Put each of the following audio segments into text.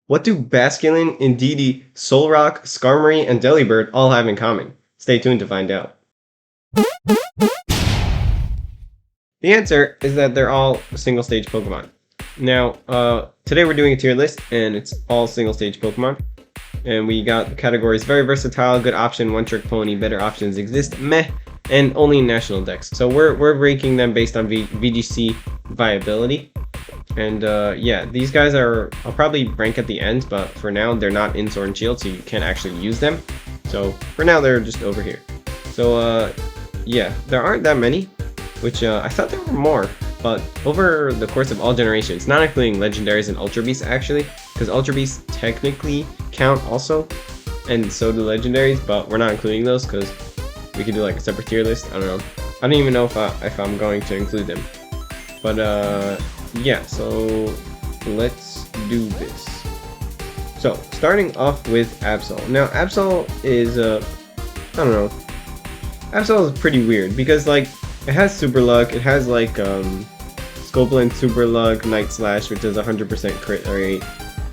What do Basculin, Indeedee, Solrock, Skarmory, and Delibird all have in common? Stay tuned to find out. The answer is that they're all single-stage Pokemon. Now, today we're doing a tier list, and it's all single-stage Pokemon. And we got the categories very versatile, good option, one-trick pony, better options exist, meh, and only in national decks. So we're ranking them based on VGC viability. And yeah, these guys I'll probably rank at the end, but for now they're not in Sword and Shield, so you can't actually use them. So for now they're just over here. So yeah, there aren't that many, which I thought there were more, but over the course of all generations, not including legendaries and Ultra Beasts actually, because Ultra Beasts technically count also, and so do legendaries, but we're not including those because we could do like a separate tier list. I don't know. I don't even know if I'm going to include them. But yeah, so let's do this. So starting off with Absol. Now Absol is I don't know. Absol is pretty weird because like it has Super Luck, it has like Scopeland Super Luck, Night Slash, which does 100% crit rate,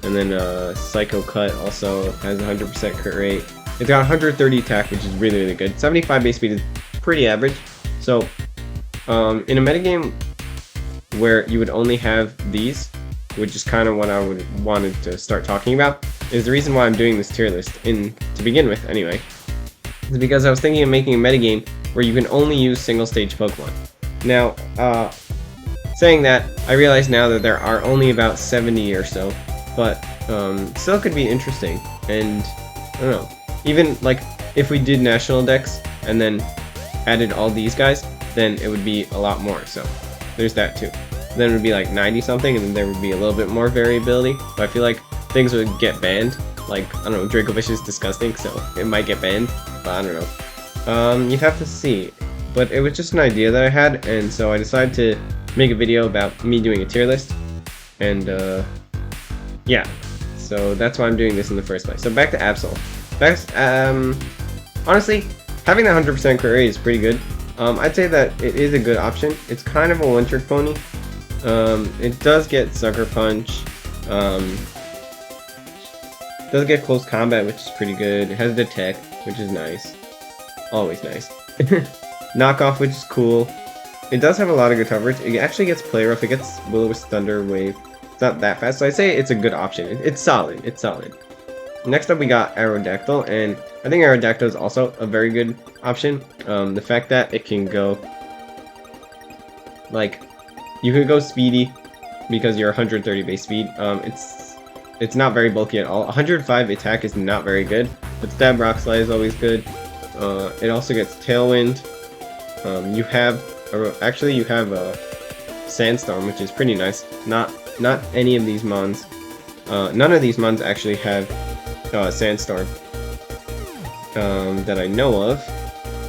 and then Psycho Cut also has 100% crit rate. It's got 130 attack, which is really, really good. 75 base speed is pretty average. So in a metagame where you would only have these, which is kind of what I wanted to start talking about, is the reason why I'm doing this tier list to begin with anyway. Is because I was thinking of making a metagame where you can only use single stage Pokemon. Now, saying that, I realize now that there are only about 70 or so, but still could be interesting. And I don't know, even like if we did national decks and then added all these guys, then it would be a lot more. So there's that too. Then it would be like 90 something, and then there would be a little bit more variability. But I feel like things would get banned. Like, I don't know, Dracovish is disgusting, so it might get banned, but I don't know. You'd have to see. But it was just an idea that I had, and so I decided to make a video about me doing a tier list. And yeah, so that's why I'm doing this in the first place. So back to Absol. Honestly, having that 100% crit rate is pretty good. I'd say that it is a good option. It's kind of a one-trick pony. It does get Sucker Punch. It does get Close Combat, which is pretty good. It has Detect, which is nice. Always nice. Knockoff, which is cool. It does have a lot of good coverage. It actually gets Play Rough. It gets Will-O-Wisp, Thunder Wave. It's not that fast, so I'd say it's a good option. It's solid. It's solid. Next up, we got Aerodactyl, and I think Aerodactyl is also a very good option. The fact that it can go, like, you could go speedy because you're 130 base speed. It's not very bulky at all. 105 attack is not very good, but Stab Rock Slide is always good. It also gets Tailwind. You have a Sandstorm, which is pretty nice. Not any of these mons. None of these mons actually have Sandstorm that I know of.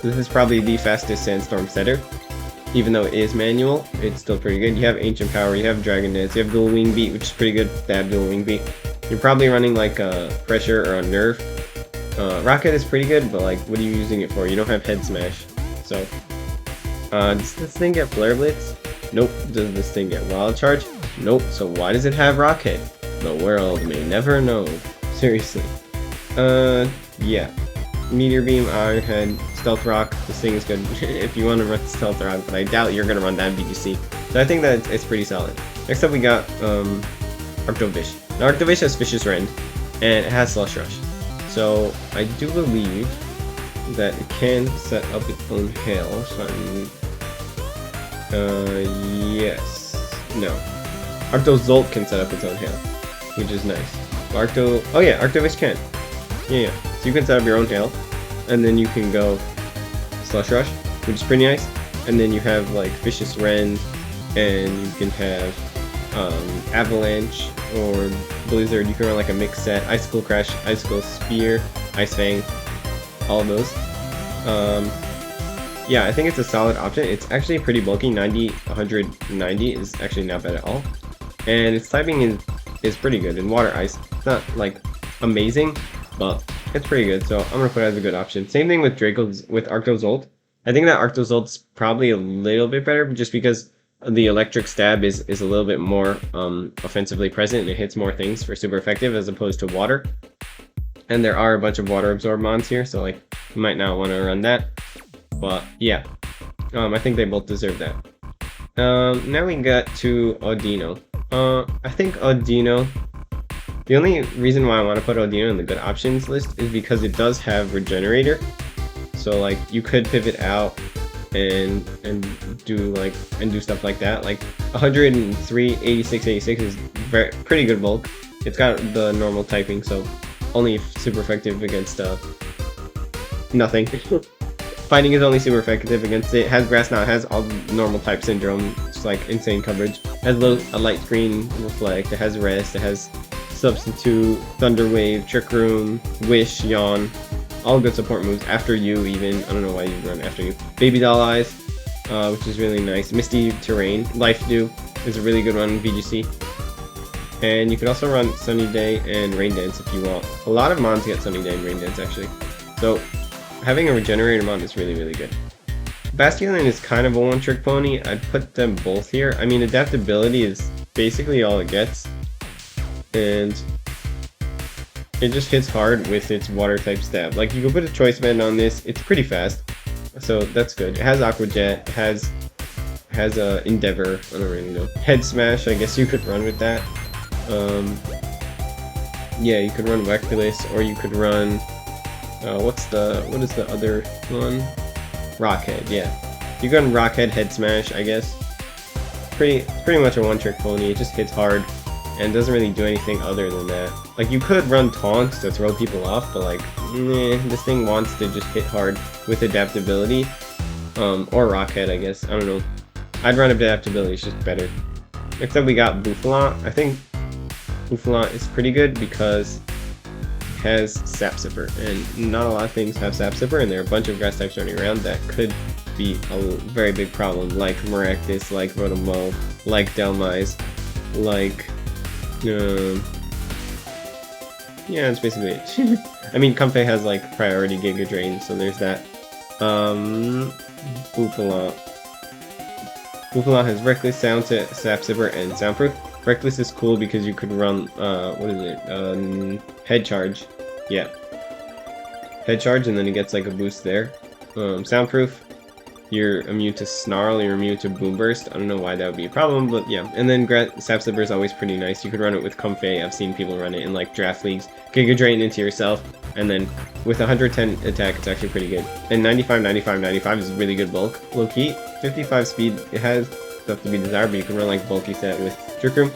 This is probably the fastest Sandstorm setter. Even though it is manual, it's still pretty good. You have Ancient Power, you have Dragon Dance, you have Dual Wing Beat, which is pretty good. Bad Dual Wing Beat. You're probably running like a Pressure or a Nerve. Rocket is pretty good, but like, what are you using it for? You don't have Head Smash. So, does this thing get Flare Blitz? Nope. Does this thing get Wild Charge? Nope. So why does it have Rocket? The world may never know. Seriously. Yeah. Meteor Beam, Iron Head, Stealth Rock. This thing is good if you want to run Stealth Rock, but I doubt you're going to run that VGC. So I think that it's pretty solid. Next up we got Arctovish. Now Arctovish has Vicious Rend, and it has Slush Rush. So I do believe that it can set up its own hail. So yes. No. Arctozolt can set up its own hail, which is nice. Oh yeah, Arctovish can. Yeah. So you can set up your own hail, and then you can go Slush Rush, which is pretty nice. And then you have like Vicious Rend, and you can have Avalanche or Blizzard. You can run like a mix set, Icicle Crash, Icicle Spear, Ice Fang, all of those. Yeah, I think it's a solid option. It's actually pretty bulky. 190 is actually not bad at all, and its typing is pretty good in Water Ice. It's not like amazing, but it's pretty good, so I'm gonna put it as a good option. Same thing with Arctozolt. I think that Arctozolt's probably a little bit better, just because the electric stab is a little bit more offensively present, and it hits more things for super effective as opposed to water. And there are a bunch of water absorb mons here, so like you might not want to run that. But yeah, I think they both deserve that. Now we got to Audino. I think Audino, the only reason why I want to put Audino in the good options list is because it does have Regenerator. So like you could pivot out and do stuff like that. Like 103, 86, 86 is pretty good bulk. It's got the normal typing, so only super effective against nothing. Fighting is only super effective against it. Has Grass Knot, has all the normal type syndrome, just like insane coverage. Has a light screen reflect, it has rest, it has substitute, thunder wave, trick room, wish, yawn. All good support moves after you even. I don't know why you run after you. Baby Doll Eyes, which is really nice. Misty Terrain, Life Dew is a really good one in VGC. And you can also run Sunny Day and Rain Dance if you want. A lot of mons get Sunny Day and Rain Dance actually. So having a Regenerator mon is really, really good. Basculin is kind of a one-trick pony. I'd put them both here. I mean, adaptability is basically all it gets. And it just hits hard with its water type stab. Like you can put a choice band on this, it's pretty fast. So that's good. It has Aqua Jet, it has Endeavor, I don't really know. Head Smash, I guess you could run with that. Yeah, you could run Reckless, or you could run what is the other one? Rockhead, yeah. You can run Rockhead, Head Smash, I guess. Pretty much a one-trick pony. It just hits hard and doesn't really do anything other than that. Like you could run taunts to throw people off, but like, this thing wants to just hit hard with adaptability. Or Rockhead, I guess. I don't know. I'd run adaptability, it's just better. Next up we got Bouffalant. I think Bouffalant is pretty good because it has Sap Sipper, and not a lot of things have Sap Sipper, and there are a bunch of grass types running around that could be a very big problem, like Maractus, like Rotomo, like Delmise, like yeah, that's basically it. I mean, Comfey has like priority Giga Drain, so there's that. Bouffalant has Reckless, Sap Sipper, and Soundproof. Reckless is cool because you could run, what is it, Head Charge. Yeah. Head Charge, and then it gets like a boost there. Soundproof, you're immune to Snarl, you're immune to Boom Burst. I don't know why that would be a problem, but yeah. And then Sap Sipper is always pretty nice. You could run it with Comfey. I've seen people run it in like draft leagues. Giga Drain into yourself, and then with 110 attack, it's actually pretty good. And 95, 95, 95 is really good bulk. Low key, 55 speed, it has stuff to be desired, but you can run like bulky set with Trick Room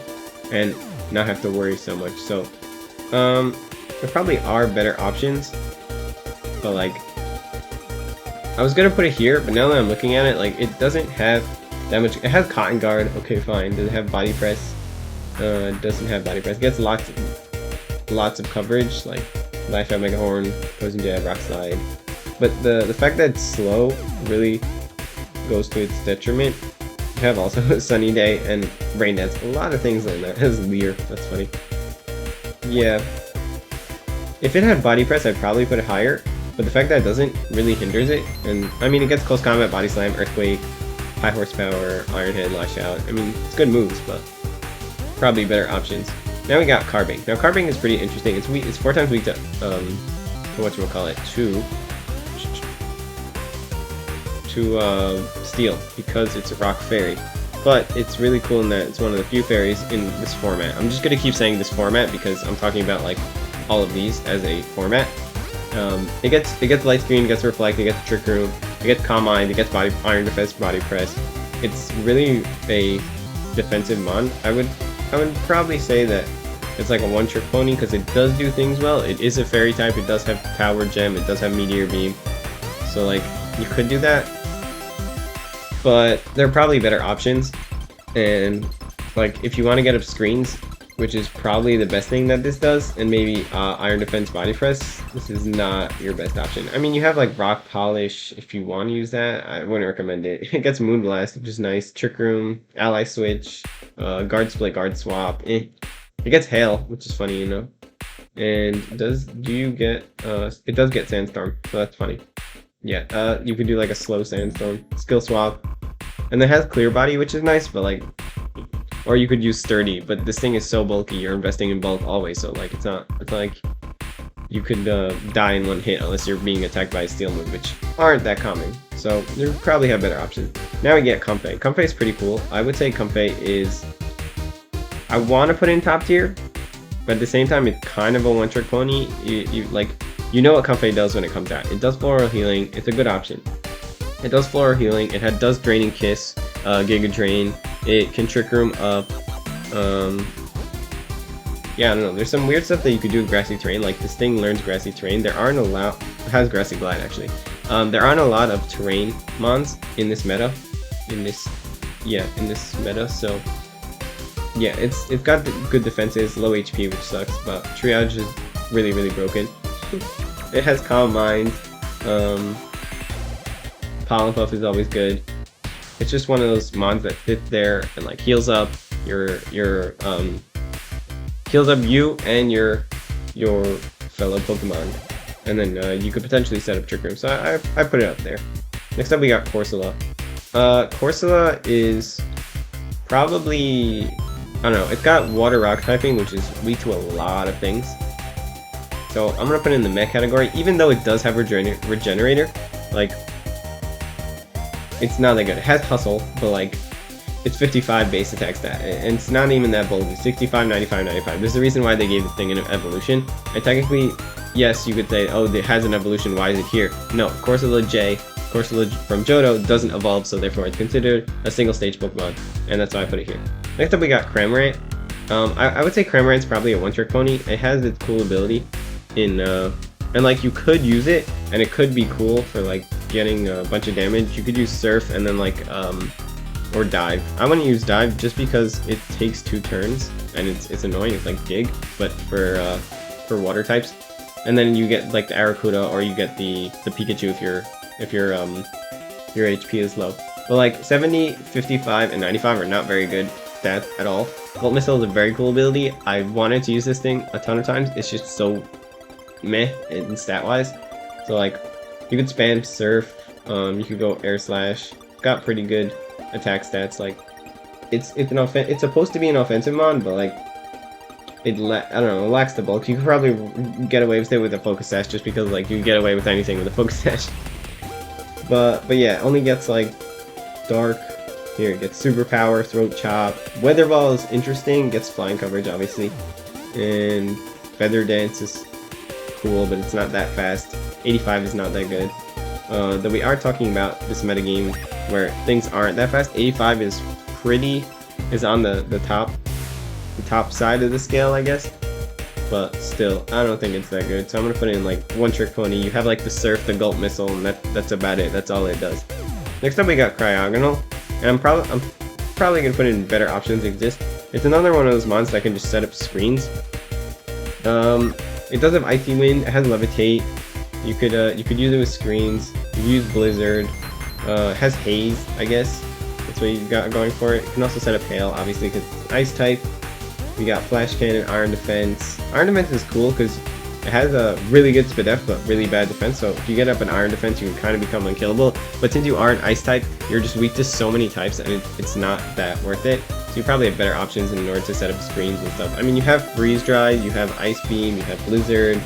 and not have to worry so much. So, there probably are better options, but like, I was gonna put it here, but now that I'm looking at it, like, it doesn't have that much. It has Cotton Guard, okay, fine. Does it have Body Press? It doesn't have Body Press. It gets lots of coverage, like Life Out, Mega Horn, Poison Jab, Rock Slide. But the fact that it's slow really goes to its detriment. You have also Sunny Day and Rain Dance. A lot of things like that. It has Leer. That's funny. Yeah. If it had Body Press, I'd probably put it higher. But the fact that it doesn't really hinders it. And I mean, it gets Close Combat, Body Slam, Earthquake, High Horsepower, Iron Head, Lash Out. I mean, it's good moves, but probably better options. Now we got Carbink. Now Carbink is pretty interesting. It's 4 times weak to whatchamacallit, to Steel, because it's a Rock Fairy. But it's really cool in that it's one of the few fairies in this format. I'm just gonna keep saying this format because I'm talking about like all of these as a format. It gets Light Screen, it gets Reflect, it gets Trick Room, it gets Calm Mind, it gets Iron Defense, Body Press. It's really a defensive mon. I would probably say that it's like a one-trick pony because it does do things well. It is a fairy type, it does have Power Gem, it does have Meteor Beam. So like, you could do that. But there are probably better options. And like, if you want to get up screens, which is probably the best thing that this does, and maybe Iron Defense, Body Press, this is not your best option. I mean, you have like Rock Polish if you want to use that. I wouldn't recommend it. It gets Moonblast, which is nice. Trick Room, Ally Switch, Guard Split, Guard Swap. It gets Hail, which is funny, you know. And it does get Sandstorm, so that's funny. Yeah, you could do like a slow Sandstorm. Skill Swap. And it has clear body, which is nice, but like, or you could use sturdy, but this thing is so bulky, you're investing in bulk always, so like it's not like you could die in one hit unless you're being attacked by a steel move, which aren't that common. So you probably have better options. Now we get Comfey. Comfey is pretty cool. I would say Comfey is, I want to put in top tier, but at the same time it's kind of a one-trick pony. You know what Comfey does when it comes out. It does floral healing. It's a good option. It does floral healing. It does draining kiss, Giga Drain. It can trick room up. Yeah, I don't know. There's some weird stuff that you could do with grassy terrain. Like this thing learns grassy terrain. There aren't a lot. It has grassy glide actually. There aren't a lot of terrain mons in this meta. In this meta. So yeah, it's got good defenses, low HP, which sucks. But triage is really broken. It has Calm Mind. Pollen Puff is always good. It's just one of those mons that fit there and like heals up heals up you and your fellow Pokemon, and then you could potentially set up Trick Room. So I put it up there. Next up we got Corsola. Corsola is probably, I don't know, it's got Water Rock typing, which is weak to a lot of things. So I'm gonna put it in the mech category, even though it does have Regenerator. Like, it's not that good. It has Hustle, but like, it's 55 base attack stat, and it's not even that bulky. 65, 95, 95. There's a reason why they gave the thing an evolution. And technically, yes, you could say, oh, it has an evolution, why is it here? No, Corsola J, Corsola from Johto doesn't evolve, so therefore it's considered a single stage Pokemon, and that's why I put it here. Next up we got Cramorant. I would say Cramorant's probably a one-trick pony. It has its cool ability in, and like you could use it, and it could be cool for like getting a bunch of damage. You could use Surf and then like, or Dive. I want to use Dive just because it takes 2 turns and it's annoying. It's like Dig, but for water types. And then you get like the Arrokuda, or you get the Pikachu if your HP is low. But like 70, 55, and 95 are not very good stats at all. Volt Missile is a very cool ability. I wanted to use this thing a ton of times. It's just so meh in stat wise. So like you could spam Surf. You could go Air Slash. Got pretty good attack stats. Like it's supposed to be an offensive mon, but like I don't know, it lacks the bulk. You could probably get away with it with a Focus Sash, just because like you can get away with anything with a Focus Sash. But yeah, it only gets like Dark. Here it gets Superpower, Throat Chop. Weather Ball is interesting, gets flying coverage obviously, and Feather Dance is cool, but it's not that fast. 85 is not that good. Though we are talking about this metagame where things aren't that fast. 85 is on the top side of the scale, I guess. But still, I don't think it's that good. So I'm gonna put in like one-trick pony. You have like the Surf, the Gulp Missile, and that's about it. That's all it does. Next up we got Cryogonal, and I'm probably gonna put in better options exist. It's another one of those mons that can just set up screens. It does have Icy Wind. It has Levitate. You could use it with screens. You use Blizzard. It has Haze, I guess. That's what you got going for it. You can also set up Hail, obviously, because it's Ice type. We got Flash Cannon, Iron Defense. Iron Defense is cool because it has a really good Spadef, but really bad defense. So if you get up an Iron Defense, you can kind of become unkillable. But since you are an Ice type, you're just weak to so many types, and it's not that worth it. So you probably have better options in order to set up screens and stuff. I mean, you have Freeze Dry, you have Ice Beam, you have Blizzard,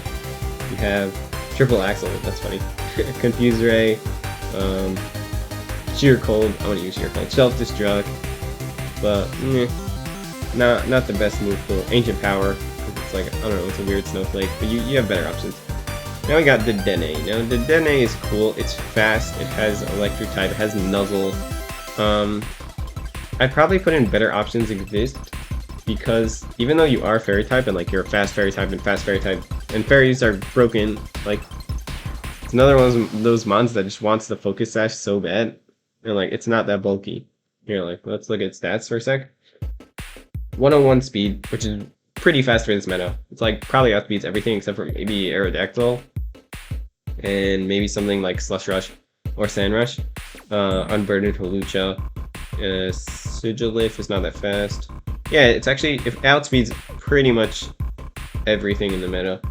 you have Triple Axle, that's funny. Confuse Ray, Sheer Cold, I want to use Sheer Cold. Self-Destruct, but not the best move pool. Ancient Power, it's like, I don't know, it's a weird snowflake, but you have better options. Now we got the Dedenne. Now the Dedenne is cool, it's fast, it has Electric type, it has Nuzzle. I'd probably put in better options exist, because even though you are Fairy type and like you're a fast Fairy type and fast Fairy type, and Fairies are broken, like it's another one of those mons that just wants the Focus Sash so bad, and like it's not that bulky. Here, like let's look at stats for a sec. 101 speed, which is pretty fast for this meta. It's like probably outspeeds everything except for maybe Aerodactyl and maybe something like Slush Rush or Sand Rush. Unburdened Hawlucha. Sigilif is not that fast. Yeah, it's actually, it outspeeds pretty much everything in the meta,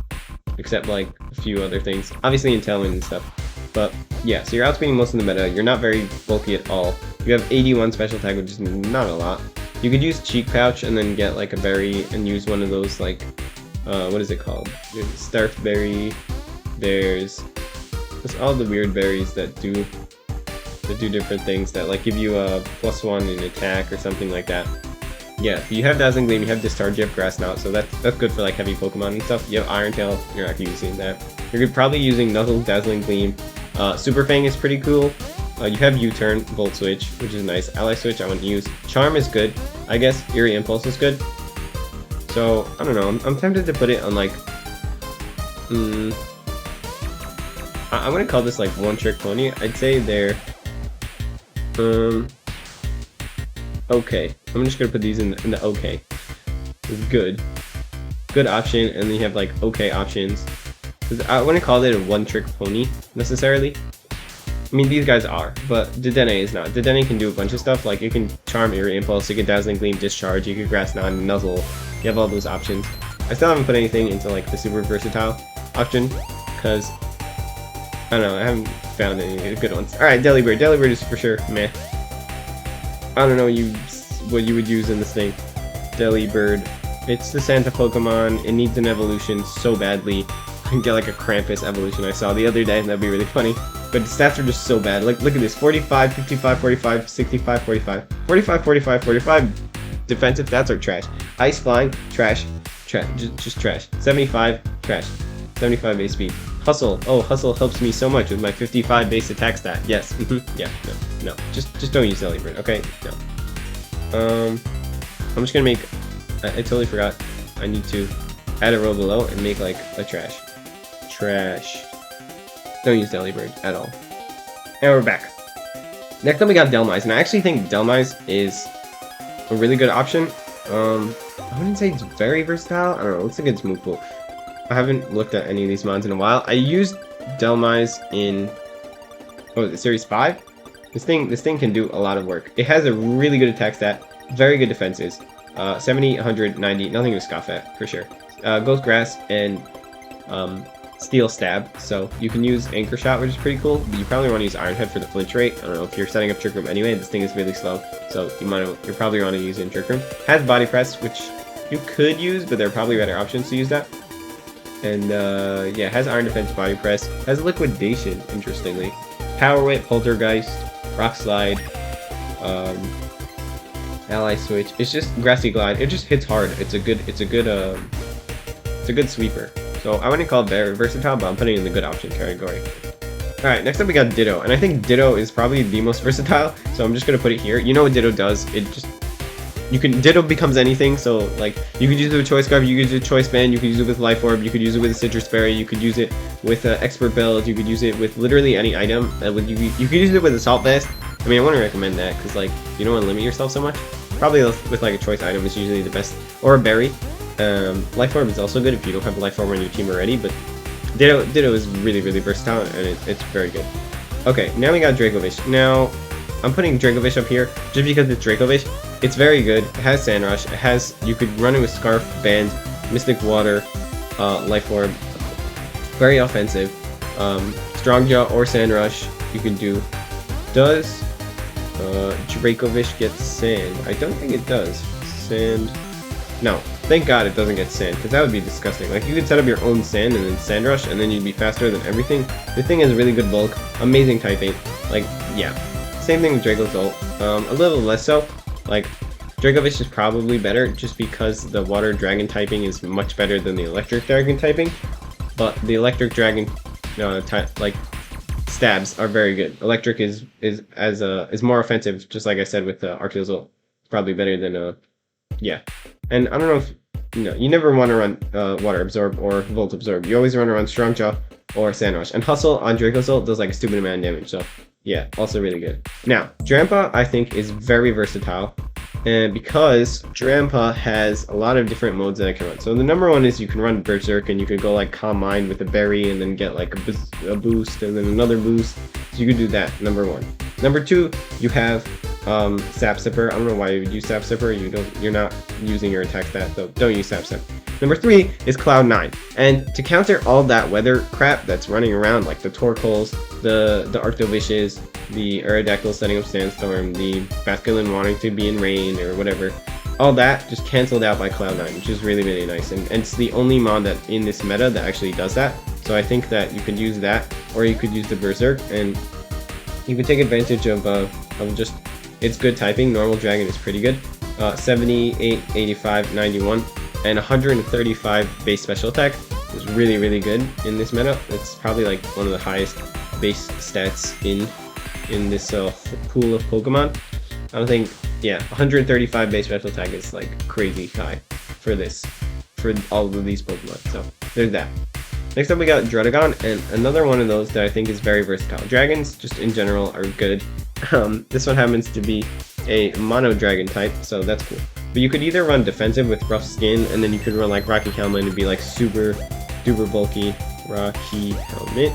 except like a few other things. Obviously Intellion and stuff. But yeah, so you're outspeeding most of the meta. You're not very bulky at all. You have 81 special attack, which is not a lot. You could use Cheek Pouch and then get like a berry and use one of those like, what is it called? There's Starf Berry. There's all the weird berries that do different things that like give you a +1 in attack or something like that. Yeah, you have Dazzling Gleam, you have Discharge, you have Grass Knot, so that's good for like heavy Pokemon and stuff. You have Iron Tail, you're not using that. You're probably using Nuzzle, Dazzling Gleam. Super Fang is pretty cool. You have U-Turn, Volt Switch, which is nice. Ally Switch I wouldn't use. Charm is good, I guess. Eerie Impulse is good. So, I don't know, I'm tempted to put it on like... I'm gonna call this like One Trick Pony. I'd say they're... okay. I'm just gonna put these in the okay. It's good. Good option, and then you have like okay options. I wouldn't call it a one-trick pony, necessarily. I mean, these guys are, but Dedenne is not. Dedenne can do a bunch of stuff, like you can Charm, Eerie Impulse, you can Dazzling Gleam, Discharge, you can Grass Knot, Nuzzle. You have all those options. I still haven't put anything into like the super versatile option, because, I don't know, I haven't found any good ones. Alright, Delibird. Delibird is for sure meh. I don't know what you would use in this thing. Delibird. It's the Santa Pokemon. It needs an evolution so badly. I can get like a Krampus evolution I saw the other day, and that'd be really funny. But the stats are just so bad. Like, look at this. 45, 55, 45, 65, 45. 45, 45, 45 defensive stats are trash. Ice Flying, trash. Trash. Just trash. 75, trash. 75 base speed. Hustle. Oh, Hustle helps me so much with my 55 base attack stat. Yes. Yeah. No. Just don't use Delibird. Okay. No. I'm just gonna make. I totally forgot. I need to add a row below and make like a trash. Don't use Delibird at all. And we're back. Next up we got Dhelmise, and I actually think Dhelmise is a really good option. I wouldn't say it's very versatile. I don't know. It looks like it's move pool. I haven't looked at any of these mods in a while. I used Dhelmise in Series 5. This thing can do a lot of work. It has a really good attack stat, very good defenses. 70, 100, 90, nothing to scoff at for sure. Ghost Grass and Steel Stab, so you can use Anchor Shot, which is pretty cool. But you probably want to use Iron Head for the flinch rate. I don't know if you're setting up Trick Room anyway. This thing is really slow, so you probably want to use it in Trick Room. Has Body Press, which you could use, but there are probably better options to use that. And yeah, has Iron Defense, Body Press, has Liquidation, interestingly, Power Whip, Poltergeist, Rock Slide, Ally Switch. It's just Grassy Glide. It just hits hard. It's a good sweeper. So I wouldn't call it very versatile, but I'm putting it in the good option category. Alright, next up we got Ditto, and I think Ditto is probably the most versatile, so I'm just gonna put it here. You know what Ditto does? Ditto becomes anything, so like you could use it with Choice Scarf, you could use it with Choice Band, you could use it with Life Orb, you could use it with a Citrus Berry, you could use it with Expert Build, you could use it with literally any item. You could use it with Assault Vest. I mean, I wouldn't recommend that because like you don't want to limit yourself so much. Probably with like a choice item is usually the best, or a berry. Life Orb is also good if you don't have a Life Orb on your team already, but Ditto is really versatile and it's very good. Okay, now we got Dracovish. Now I'm putting Dracovish up here just because it's Dracovish. It's very good. It has Sand Rush. You could run it with Scarf, Band, Mystic Water, Life Orb. Very offensive. Strong Jaw or Sand Rush you can do. Does Dracovish get Sand? I don't think it does. Sand. No. Thank God it doesn't get Sand, because that would be disgusting. Like, you could set up your own Sand and then Sand Rush, and then you'd be faster than everything. The thing has really good bulk, amazing typing. Like, yeah. Same thing with Draco's ult. A little less so. Like, Dracovish is probably better, just because the Water Dragon typing is much better than the Electric Dragon typing. But the Electric Dragon, stabs are very good. Electric is more offensive, just like I said with Arceus ult. It's probably better than yeah. And I don't know if you never want to run Water Absorb or Volt Absorb. You always want to run Strong Jaw or Sand Rush. And Hustle on Draco's ult does like a stupid amount of damage, so yeah, also really good. Now, Drampa I think is very versatile, and because Drampa has a lot of different modes that I can run. So the number one is you can run Berserk, and you can go like Calm Mind with a berry and then get like a boost and then another boost. So you could do that, number one. Number two, you have Sap Sipper. I don't know why you would use Sap Sipper. You're not using your attack stat, so don't use Sap Sip. Number 3 is Cloud9. And to counter all that weather crap that's running around, like the Torkoals, the Arctovicious, the Aerodactyl setting up Sandstorm, the Basculin wanting to be in rain or whatever, all that just canceled out by Cloud9, which is really, really nice. And it's the only mon that in this meta that actually does that. So I think that you could use that, or you could use the Berserk, and you can take advantage of just its good typing. Normal Dragon is pretty good. 78, 85, 91, and 135 base special attack is really, really good in this meta. It's probably like one of the highest base stats in this pool of Pokemon. I don't think, yeah, 135 base special attack is like crazy high for all of these Pokemon. So there's that. Next up we got Druddigon, and another one of those that I think is very versatile. Dragons, just in general, are good. This one happens to be a mono dragon type, so that's cool. But you could either run defensive with rough skin, and then you could run like Rocky Helmet and be like super duper bulky Rocky Helmet.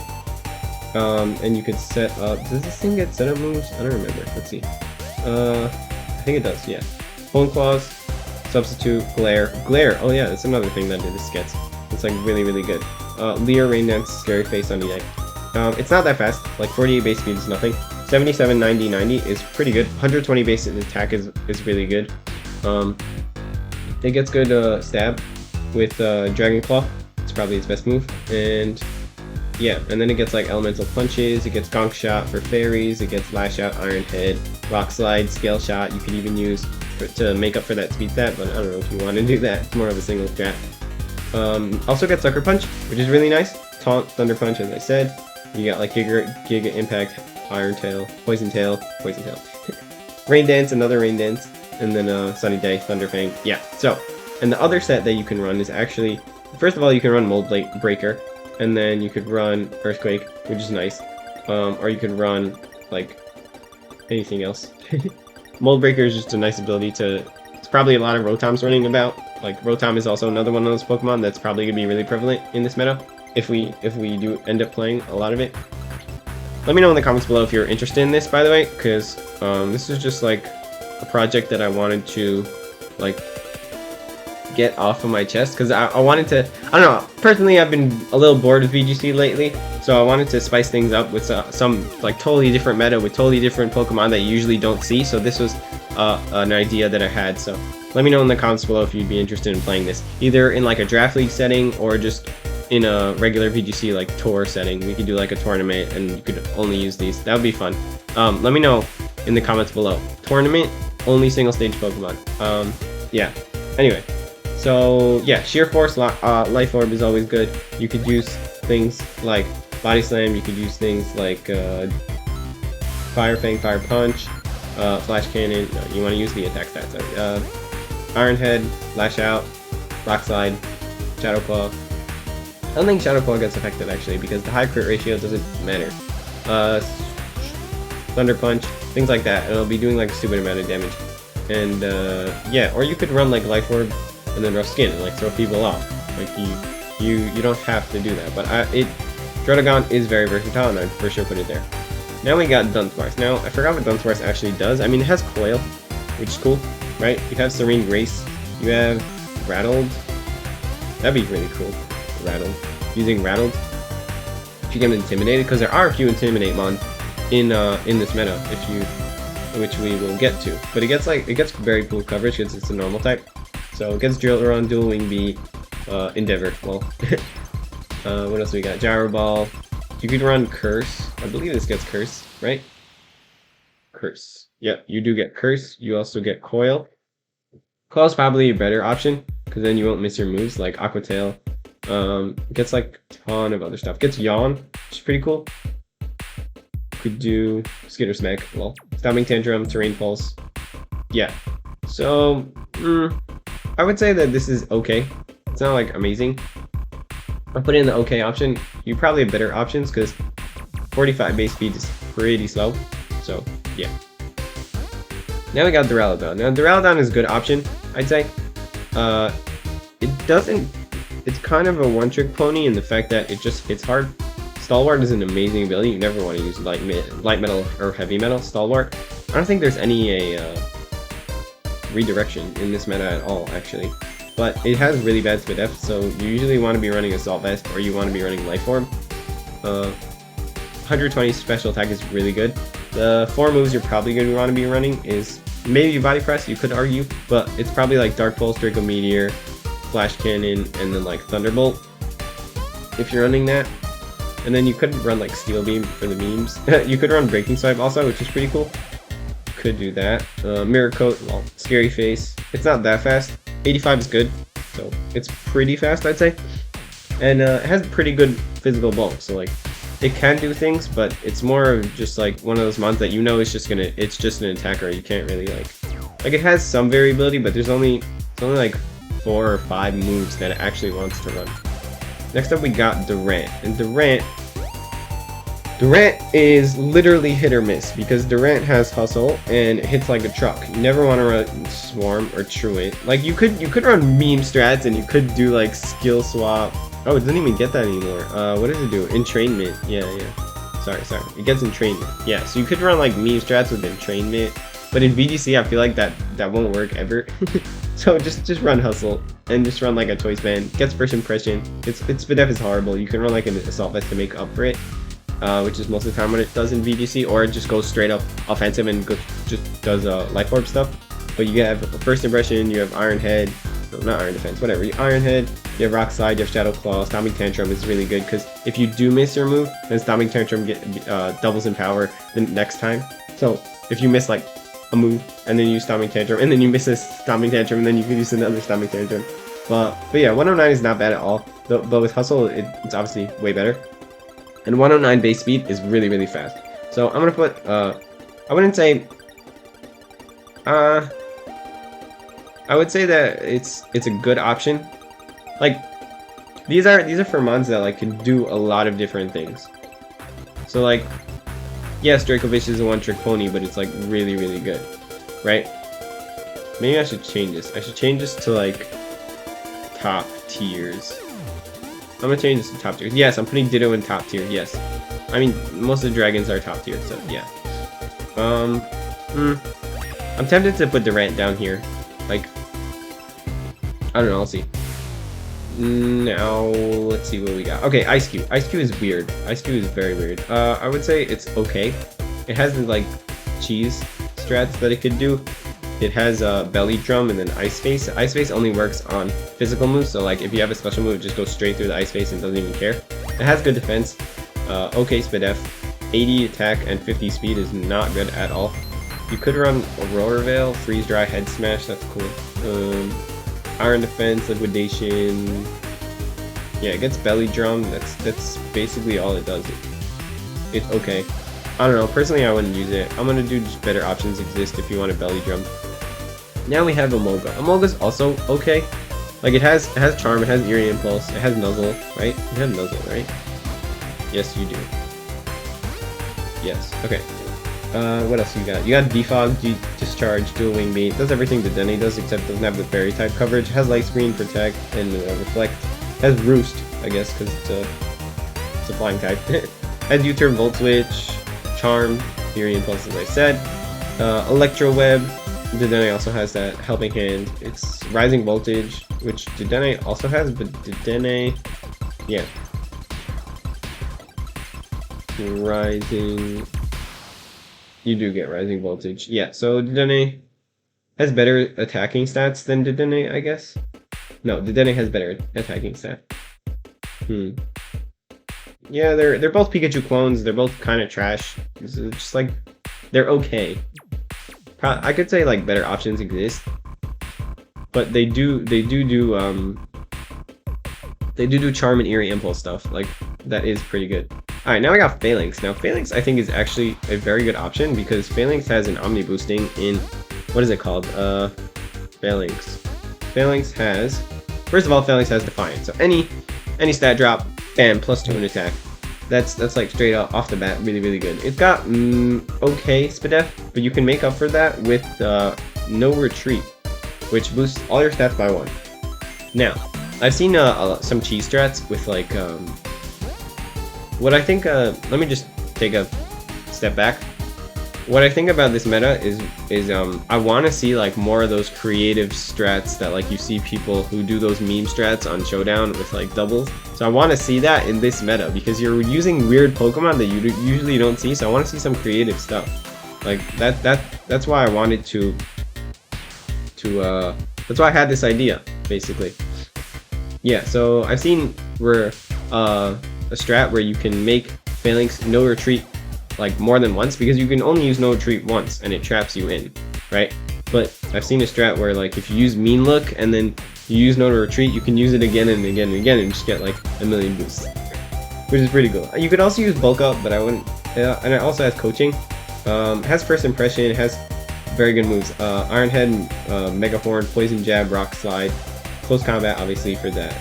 And you could set up, does this thing get setup moves? I don't remember. Let's see. I think it does, yeah. Bone Claws, Substitute, Glare. Glare, oh yeah, that's another thing that this gets. It's like really, really good. Leer, Rain Dance, Scary Face on EA. It's not that fast, like 48 base speed is nothing. 77, 90, 90 is pretty good. 120 base attack is really good. It gets good stab with Dragon Claw. It's probably its best move. And yeah, and then it gets like Elemental Punches, it gets Gonk Shot for fairies, it gets Lash Out, Iron Head, Rock Slide, Scale Shot. You could even use to make up for that speed stat, but I don't know if you want to do that. It's more of a single strat. Also got Sucker Punch, which is really nice. Taunt, Thunder Punch, as I said. You got like Giga Impact, Iron Tail, Poison Tail, Rain Dance, another Rain Dance, and then Sunny Day, Thunder Fang. Yeah, so, and the other set that you can run is actually, first of all, you can run Mold Breaker, and then you could run Earthquake, which is nice. Or you could run, like, anything else. Mold Breaker is just a nice ability to, it's probably a lot of Rotoms running about. Like, Rotom is also another one of those Pokemon that's probably going to be really prevalent in this meta, if we do end up playing a lot of it. Let me know in the comments below if you're interested in this, by the way, because this is just like a project that I wanted to like get off of my chest, because I wanted to, I don't know, personally I've been a little bored of VGC lately, so I wanted to spice things up with some like totally different meta with totally different Pokemon that you usually don't see. So this was an idea that I had, so let me know in the comments below if you'd be interested in playing this, either in like a draft league setting or just in a regular VGC like tour setting. We could do like a tournament and you could only use these. That would be fun. Let me know in the comments below. Tournament, only single stage Pokemon. Yeah. Anyway, so yeah, Sheer Force, Life Orb is always good. You could use things like Body Slam. You could use things like Fire Fang, Fire Punch, Flash Cannon. No, you want to use the attack stats. Sorry. Iron Head, Lash Out, Rock Slide, Shadow Claw. I don't think Shadow Claw gets effective actually, because the high crit ratio doesn't matter. Thunder Punch, things like that, and it'll be doing like a stupid amount of damage. And yeah, or you could run like Life Orb and then Rough Skin and like throw people off. Like you don't have to do that, but Druddigon is very versatile, and I'd for sure put it there. Now we got Dunsparce. Now I forgot what Dunsparce actually does. I mean, it has Coil, which is cool, right? You have Serene Grace, you have Rattled. That'd be really cool. Rattled. Using Rattled, if you get intimidated, because there are a few Intimidate mon in this meta, which we will get to. But it gets very cool coverage because it's a normal type. So it gets Drill Run, Dual Wing Beat, Endeavor. Well, what else we got? Gyro Ball. You could run Curse. I believe this gets Curse, right? Curse. Yep, you do get Curse. You also get Coil. Coil's probably a better option because then you won't miss your moves like Aqua Tail. Gets like a ton of other stuff. Gets Yawn, which is pretty cool. Could do Skitter Smack, well, Stomping Tantrum, Terrain Pulse. Yeah. So, I would say that this is okay. It's not like amazing. I'll put in the okay option. You probably have better options because 45 base speed is pretty slow. So, yeah. Now we got Duraludon. Now, Duraludon is a good option, I'd say. It's kind of a one-trick pony in the fact that it just hits hard. Stalwart is an amazing ability. You never want to use light metal or heavy metal Stalwart. I don't think there's any redirection in this meta at all, actually. but it has really bad SPDF, so you usually want to be running Assault Vest or you want to be running Life Orb. 120 special attack is really good. The 4 moves you're probably going to want to be running is maybe Body Press, you could argue, but it's probably like Dark Pulse, Draco Meteor, Flash Cannon, and then like Thunderbolt, if you're running that. And then you could run like Steel Beam for the memes. You could run Breaking Swipe also, which is pretty cool. Could do that. Mirror Coat, well, Scary Face. It's not that fast. 85 is good, so it's pretty fast, I'd say. And it has pretty good physical bulk, so like it can do things, but it's more of just like one of those mons that you know it's just an attacker. You can't really like it has some variability, but it's only like 4 or 5 moves that it actually wants to run. Next up we got Durant, and Durant is literally hit or miss because Durant has Hustle and it hits like a truck. You never want to run Swarm or Truant. Like you could run meme strats and you could do like skill swap. Oh, it doesn't even get that anymore. What does it do? Entrainment. Yeah. Sorry. It gets entrainment. Yeah, so you could run like meme strats with entrainment, but in VGC I feel like that won't work ever. So just run Hustle and just run like a Choice Band. Gets first impression. Its SPDF is horrible. You can run like an Assault Vest to make up for it. Which is most of the time what it does in VGC, or it just goes straight up offensive and just does Life Orb stuff. But you have First Impression, you have Iron Head, no, not Iron Defense, whatever. Iron Head, you have Rock Slide, you have Shadow Claw. Stomping Tantrum is really good because if you do miss your move, then Stomping Tantrum doubles in power the next time. So if you miss like a move and then you use Stomping Tantrum and then you miss a Stomping Tantrum and then you can use another Stomping Tantrum. But yeah, 109 is not bad at all. But with Hustle, it's obviously way better. And 109 base speed is really fast. So I'm gonna put I wouldn't say I would say that it's a good option. Like these are for mons that like can do a lot of different things. So like yes, Dracovish is a one-trick pony, but it's like really good, right? Maybe I should change this. I should change this to like top tiers. I'm gonna change this to top tier. Yes, I'm putting Ditto in top tier. Yes, I mean most of the dragons are top tier, so yeah. I'm tempted to put Durant down here. Like, I don't know. I'll see. Now let's see what we got. Okay, Ice Cube. Ice Cube is weird. Ice Cube is very weird. I would say it's okay. It has the like cheese strats that it could do. It has a Belly Drum and then Ice Face. Ice Face only works on physical moves, so like if you have a special move, it just goes straight through the Ice Face and doesn't even care. It has good defense, okay SPDF, 80 attack and 50 speed is not good at all. You could run Aurora Veil, Freeze Dry, Head Smash, that's cool. Iron Defense, Liquidation. Yeah, it gets Belly Drum, that's basically all it does. It's okay. I don't know, personally I wouldn't use it. I'm gonna do just better options exist if you want a Belly Drum. Now we have Emolga. Emolga's also okay. Like it has Charm, it has Eerie Impulse, it has Nuzzle, right? You have Nuzzle, right? Yes, you do. Yes, okay. What else you got? You got Defog, Discharge, Dual Wing Beat. Does everything that Denny does, except doesn't have the Fairy type coverage. Has Light Screen, Protect, and Reflect. Has Roost, I guess, because it's a flying type. Has U-Turn, Volt Switch, Charm, Eerie Impulse, as I said. Electro Web. Dedenne also has that Helping Hand. It's Rising Voltage, which Dedenne also has, but Dedenne, yeah. Rising, you do get Rising Voltage. Yeah, so Dedenne has better attacking stats than Dedenne, I guess. No, Dedenne has better attacking stat. Yeah, they're both Pikachu clones. They're both kind of trash. It's just like they're okay. I could say like better options exist, but they do Charm and Eerie Impulse stuff. Like that is pretty good. All right, now I got Phalanx. Now Phalanx I think is actually a very good option because Phalanx has an Omni boosting in what is it called? Phalanx. Phalanx has, first of all, Phalanx has Defiance. So any stat drop, bam, +2 in attack. That's like straight up off the bat, really good. It's got okay SPDF, but you can make up for that with No Retreat, which boosts all your stats by 1. Now, I've seen some cheese strats with like what I think. Let me just take a step back. what I think about this meta is I want to see like more of those creative strats that like you see people who do those meme strats on Showdown with like doubles. So I want to see that in this meta because you're using weird Pokemon that you usually don't see. So I want to see some creative stuff. Like that's why I wanted to that's why I had this idea basically. Yeah, so I've seen where a strat where you can make Phalanx no retreat like more than once because you can only use no retreat once and it traps you in, right? But I've seen a strat where like if you use mean look and then you use no retreat, you can use it again and again and again and just get like a million boosts, which is pretty cool. You could also use bulk up, but I wouldn't. And it also has coaching, has first impression, has very good moves. Iron Head, Mega Horn, Poison Jab, Rock Slide, close combat obviously for that.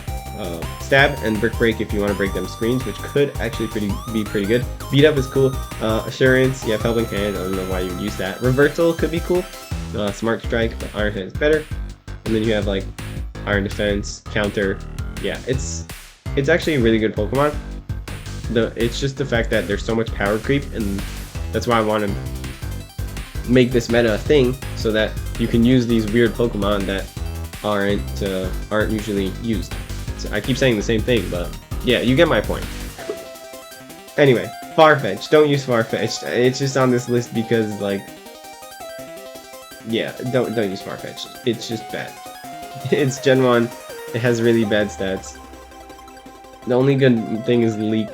Stab and Brick Break if you want to break them screens, which could actually be pretty good. Beat Up is cool. Assurance, you have Helping Hand, I don't know why you would use that. Reversal could be cool. Smart Strike, but Iron Hand is better. And then you have like Iron Defense, Counter. Yeah, it's actually a really good Pokemon. It's just the fact that there's so much power creep, and that's why I want to make this meta a thing, so that you can use these weird Pokemon that aren't usually used. So I keep saying the same thing, but yeah, you get my point. Anyway, Farfetch. Don't use Farfetch. It's just on this list because, like, yeah, don't use Farfetch. It's just bad. It's Gen 1. It has really bad stats. The only good thing is Leak.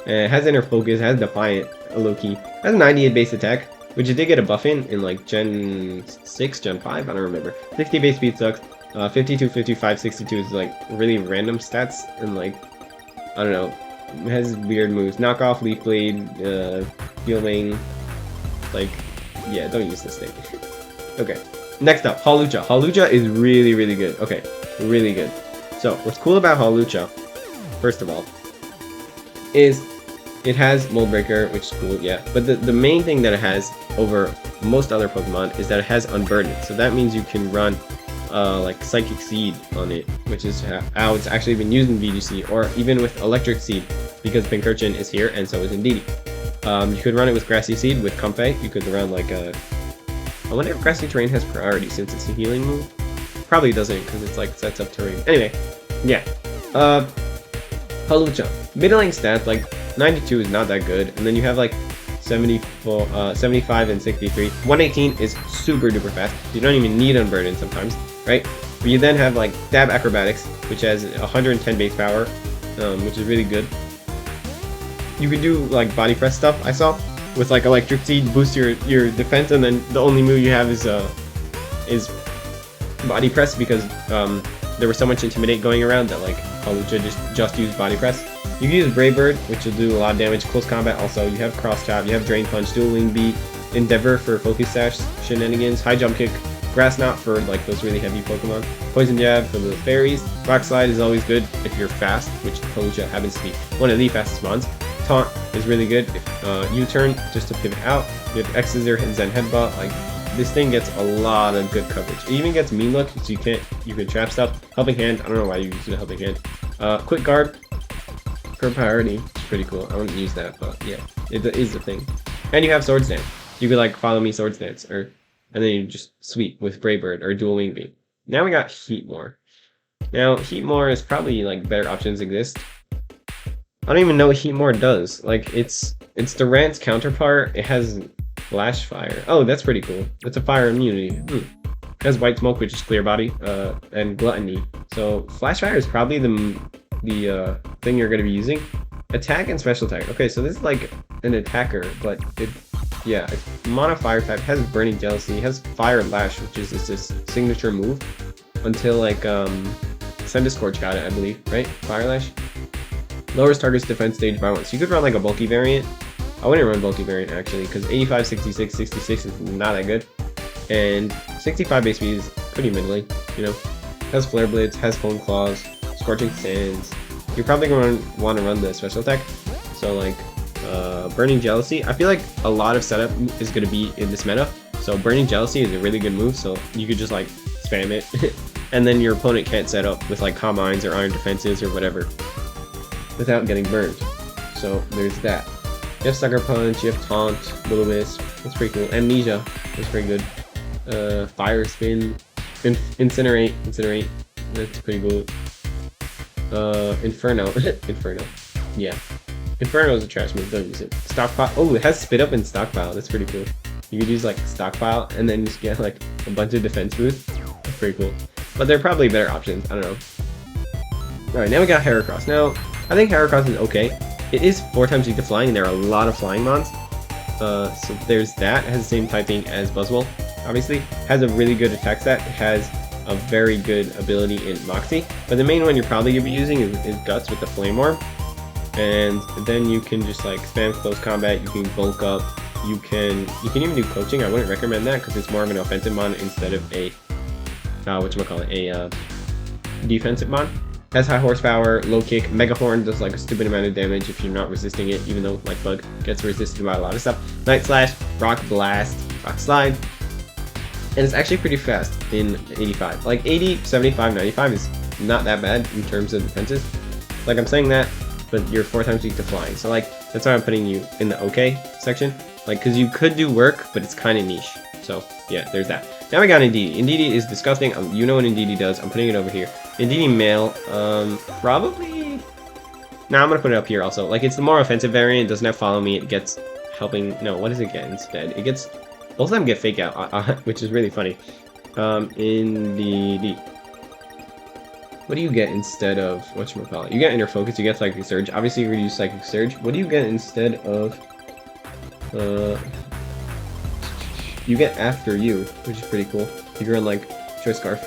It has Inner Focus, has Defiant, low-key. Has 98 base attack, which it did get a buff in like Gen 6, Gen 5, I don't remember. 60 base speed sucks. 52, 55, 62 is like really random stats, and like, I don't know, it has weird moves. Knock Off, Leaf Blade, Healing, like, yeah, don't use this thing. Okay, next up, Hawlucha. Hawlucha is really good. Okay, really good. So, what's cool about Hawlucha, first of all, is it has Mold Breaker, which is cool, yeah. But the main thing that it has over most other Pokemon is that it has Unburden. So that means you can run like Psychic Seed on it, which is how it's actually been used in VGC, or even with Electric Seed, because Pincurchin is here and so is Indeedee. You could run it with Grassy Seed, with Comfey. You could run like a... I wonder if Grassy Terrain has priority since it's a healing move. Probably doesn't, because it's like sets up terrain. Anyway, yeah. Hawlucha. Middling stats, like 92 is not that good, and then you have like 75 and 63. 118 is super duper fast. You don't even need Unburden sometimes, right? But you then have like Stab Acrobatics, which has 110 base power, which is really good. You could do like Body Press stuff, I saw, with like Electric Seed, boost your defense, and then the only move you have is Body Press, because there was so much Intimidate going around that like Hawlucha just used Body Press. You can use Brave Bird, which will do a lot of damage. Close combat also. You have Cross Chop, you have Drain Punch, Dual Wing Beat, Endeavor for Focus Sash shenanigans, High Jump Kick, Grass Knot for like those really heavy Pokemon, Poison Jab for the fairies. Rock Slide is always good if you're fast, which Hawlucha happens to be one of the fastest mons. Taunt is really good if U-turn just to pivot out. You have X-Scissor, Zen Headbutt. Like, this thing gets a lot of good coverage. It even gets Mean Look, so you can trap stuff. Helping Hand, I don't know why you use the Helping Hand. Quick Guard for priority, it's pretty cool. I wouldn't use that, but yeah, it is a thing. And you have Swords Dance. You could like follow me Swords Dance, and then you just sweep with Brave Bird or Dual Wing Beat. Now we got Heatmor. Now Heatmor is probably like better options exist. I don't even know what Heatmor does. Like it's Durant's counterpart. It has Flash Fire. Oh, that's pretty cool. It's a fire immunity. It has White Smoke, which is Clear Body, and Gluttony. So Flash Fire is probably the thing you're going to be using. Attack and Special Attack. Okay, so this is like an attacker, but it's Mono Fire type, has Burning Jealousy, has Fire Lash, which is this signature move until like Sendiscorch got it, I believe, right? Fire Lash lowers target's defense stage by 1. So you could run like a bulky variant. I wouldn't run bulky variant actually, because 85, 66, 66 is not that good, and 65 base speed is pretty middling. You know, has Flare Blitz, has Foam Claws, Scorching Sands. You're probably going to want to run the special attack. So like Burning Jealousy. I feel like a lot of setup is going to be in this meta. So Burning Jealousy is a really good move. So you could just like spam it. And then your opponent can't set up with like Calm Minds or Iron Defenses or whatever without getting burned. So there's that. You have Sucker Punch, you have Taunt, Will-O-Wisp. That's pretty cool. Amnesia was pretty good. Fire Spin. Incinerate. That's pretty good. Inferno. Inferno. Yeah. Inferno is a trash move, don't use it. Stockpile. Oh, it has Spit Up and Stockpile. That's pretty cool. You could use like Stockpile and then just get like a bunch of defense boosts. That's pretty cool. But there are probably better options. I don't know. Alright, now we got Heracross. Now, I think Heracross is okay. It is 4 times weak to flying, and there are a lot of flying mons. So there's that. It has the same typing as Buzzwole, obviously. Has a really good attack stat. It has a very good ability in Moxie. But the main one you're probably going to be using is Guts with the Flame Orb. And then you can just like spam close combat, you can bulk up, you can even do coaching. I wouldn't recommend that because it's more of an offensive mon instead of a defensive mon. Has high horsepower, low kick, Mega Horn does like a stupid amount of damage if you're not resisting it, even though like Bug gets resisted by a lot of stuff. Night Slash, Rock Blast, Rock Slide, and it's actually pretty fast in 85. Like 80, 75, 95 is not that bad in terms of defenses. Like I'm saying that, but you're 4 times weak to flying, so like that's why I'm putting you in the okay section. Like, because you could do work, but it's kind of niche. So yeah, there's that. Now we got Indeedee. Indeedee is disgusting. You know what Indeedee does. I'm putting it over here. Indeedee male, probably. Nah, I'm gonna put it up here also. Like, it's the more offensive variant. It doesn't have Follow Me. It gets helping. No, what does it get instead? It gets both of them get Fake Out, which is really funny. Indeedee. What do you get instead of whatchamacallit? You get Inner Focus. You get Psychic Surge. Obviously, you're gonna use Psychic Surge. What do you get instead of? You get After You, which is pretty cool. You run like Choice Scarf,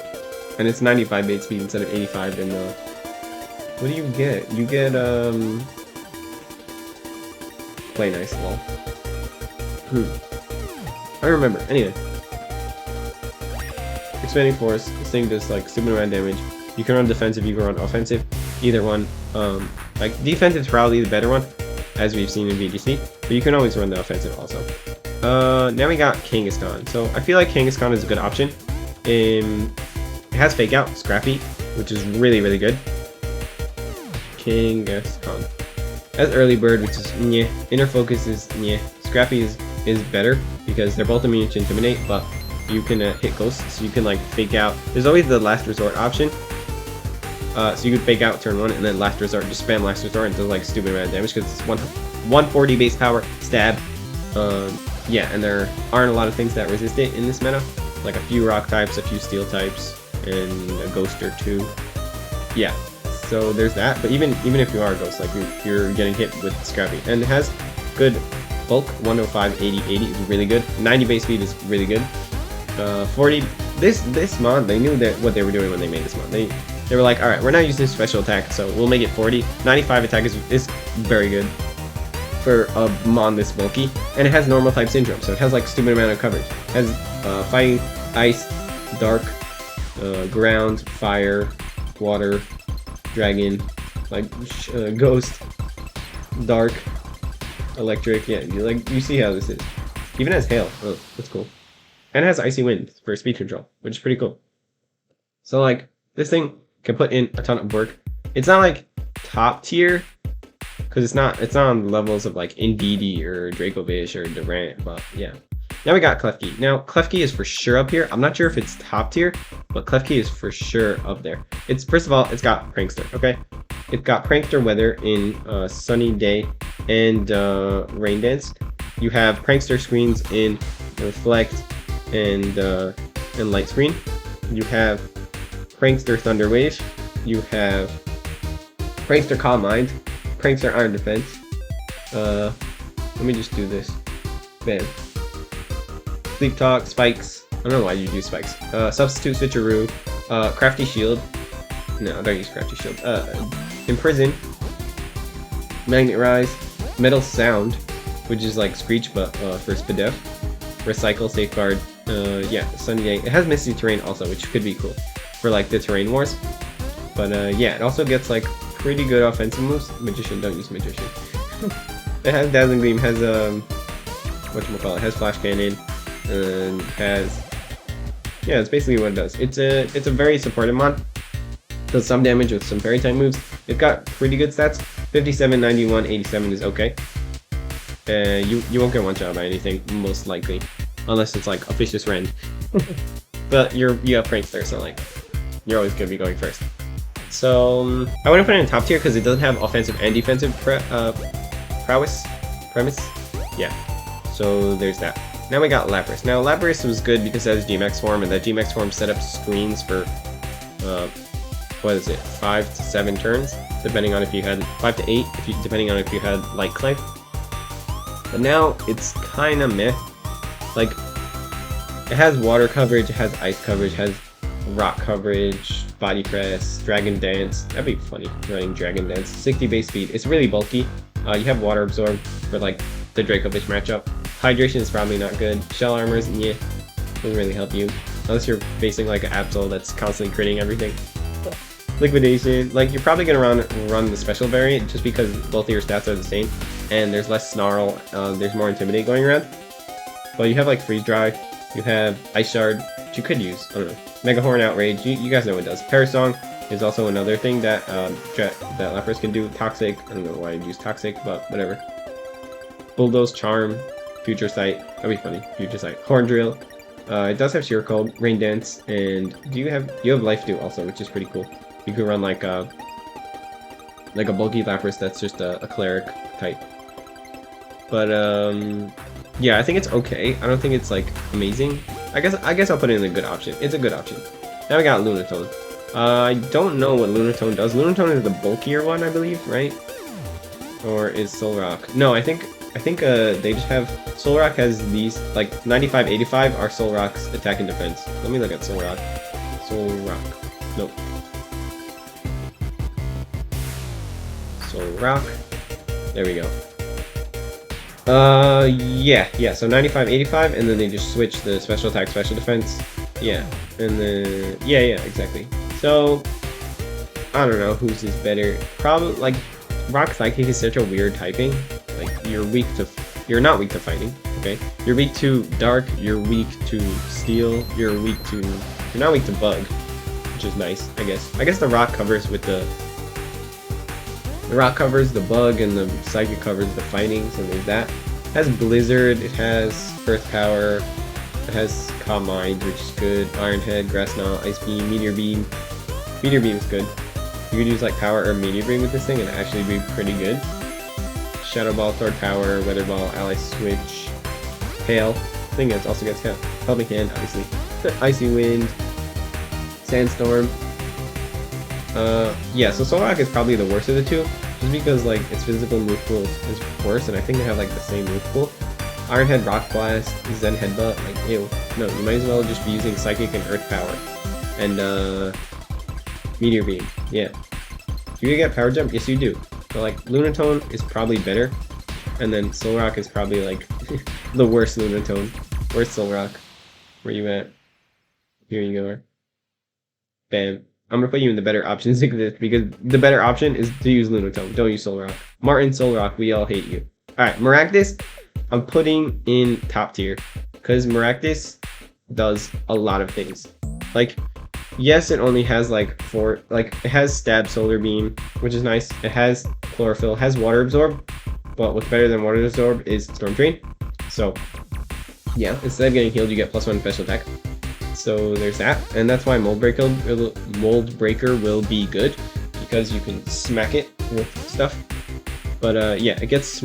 and it's 95 bait speed instead of 85. And what do you get? You get Play Nice. Lol. I remember. Anyway, Expanding Force. This thing does like stupid amount of damage. You can run defensive. You can run offensive. Either one. Like defensive is probably the better one, as we've seen in VGC. But you can always run the offensive also. Now we got Kangaskhan. So I feel like Kangaskhan is a good option. It has Fake Out, Scrappy, which is really, really good. Kangaskhan. Has Early Bird, which is nyeh. Inner Focus is nyeh. Scrappy is better because they're both immune to Intimidate, but you can hit Ghosts, so you can like Fake Out. There's always the Last Resort option. So you could Fake Out turn 1 and then Last Resort, just spam Last Resort and does like stupid amount of damage because it's 140 base power, stab. Yeah, and there aren't a lot of things that resist it in this meta. Like a few rock types, a few steel types, and a ghost or 2. Yeah, so there's that. But even if you are a ghost, like you're getting hit with Scrappy. And it has good bulk, 105, 80, 80 is really good. 90 base speed is really good. 40, this mod, they knew that what they were doing when they made this mod. They were like, alright, we're not using special attack, so we'll make it 40. 95 attack is very good for a mon this bulky, and it has normal type syndrome, so it has like stupid amount of coverage. It has fighting, ice, dark, ground, fire, water, dragon, like ghost, dark, electric. Yeah, you see how this is. Even has hail. Oh, that's cool. And it has icy wind for speed control, which is pretty cool. So like this thing can put in a ton of work. It's not like top tier, because it's not on the levels of like Indeedee or Dracovish or Durant, but yeah. Now we got Klefki. Now Klefki is for sure up here. I'm not sure if it's top tier, but Klefki is for sure up there. It's first of all, it's got Prankster, okay? It's got Prankster Weather in Sunny Day and Rain Dance. You have Prankster screens in Reflect and Light Screen. You have Prankster Thunder Wave. You have Prankster Calm Mind. Prankster Iron Defense. Let me just do this. Bam. Sleep Talk, Spikes. I don't know why you do Spikes. Substitute Switcheroo. Crafty Shield. No, don't use Crafty Shield. Imprison. Magnet Rise. Metal Sound, which is like Screech but for Spadef. Recycle, Safeguard. Yeah, Sunny Day. It has Misty Terrain also, which could be cool for like the Terrain Wars. But yeah, it also gets like pretty good offensive moves. Magician, don't use Magician. It has Dazzling Gleam, has whatchamacallit, has Flash Cannon, and has, yeah, it's basically what it does. It's a very supportive mod. Does some damage with some fairy type moves. It's got pretty good stats. 57, 91, 87 is okay. you won't get one shot by anything, most likely. Unless it's like a Vicious Rend. But you have Prankster, so like, you're always gonna be going first. So, I want to put it in top tier because it doesn't have offensive and defensive premise. Yeah, so there's that. Now we got Lapras. Now Lapras was good because it has G-Max form, and that G-Max form set up screens for, what is it, 5 to 7 turns, depending on if you had 5 to 8, depending on if you had Light Clay. But now it's kind of meh. Like, it has water coverage, it has ice coverage, it has rock coverage, body press, dragon dance. That'd be funny, running dragon dance. 60 base speed. It's really bulky. You have water absorb for like the Dracovish matchup. Hydration is probably not good. Shell armors, yeah, doesn't really help you unless you're facing like an Absol that's constantly critting everything. Liquidation, like you're probably gonna run the special variant just because both of your stats are the same, and there's less snarl. There's more Intimidate going around. But you have like Freeze Dry, you have Ice Shard, which you could use. I don't know. Mega Horn, Outrage, you guys know what it does. Parasong is also another thing that that Lapras can do. Toxic, I don't know why I'd use Toxic, but whatever. Bulldoze, Charm, Future Sight, that'd be funny. Future Sight, Horn Drill. It does have Sheer Cold, Rain Dance, and you have Life Dew also, which is pretty cool. You could run like a bulky Lapras that's just a cleric type. But yeah, I think it's okay. I don't think it's like amazing. I guess I'll put it in a good option. It's a good option. Now we got Lunatone. I don't know what Lunatone does. Lunatone is the bulkier one, I believe, right? Or is Solrock? No, I think they just have Solrock has these like 95, 85 are Solrock's attack and defense. Let me look at Solrock. Nope. Solrock. There we go. Yeah, so 95, 85, and then they just switch the special attack, special defense. Yeah, and then, yeah, exactly. So, I don't know whose is better. Probably, like, Rock Psychic is such a weird typing. Like, you're not weak to fighting, okay? You're weak to Dark, you're weak to Steel, you're not weak to Bug, which is nice, I guess. I guess the Rock covers with the Rock covers the Bug, and the Psychic covers the fighting, so there's that. It has Blizzard, it has Earth Power, it has Calm Mind, which is good, Iron Head, Grass Knot, Ice Beam, Meteor Beam. Meteor Beam is good. You could use like Power or Meteor Beam with this thing and actually be pretty good. Shadow Ball, Sword Power, Weather Ball, Ally Switch, Hail. I think it also gets Helping Hand, obviously. Icy Wind, Sandstorm. Yeah, so Solrock is probably the worst of the two, just because like its physical move pool is worse, and I think they have like the same move pool. Iron Head, Rock Blast, Zen Headbutt, like ew. No, you might as well just be using Psychic and Earth Power, and Meteor Beam. Yeah. Do you get Power Jump? Yes, you do. So like Lunatone is probably better, and then Solrock is probably like the worst Lunatone. Where's Solrock? Where you at? Here you go. Bam. I'm gonna put you in the better options because the better option is to use Lunatone. Don't use Solrock. Martin, Solrock, we all hate you. Alright, Maractus, I'm putting in top tier. Because Maractus does a lot of things. Like, yes, it only has like it has Stab, Solar Beam, which is nice. It has Chlorophyll, has Water Absorb. But what's better than Water Absorb is Storm Drain. So, yeah, instead of getting healed, you get +1 special attack. So there's that, and that's why Mold Breaker will be good, because you can smack it with stuff. But yeah, it gets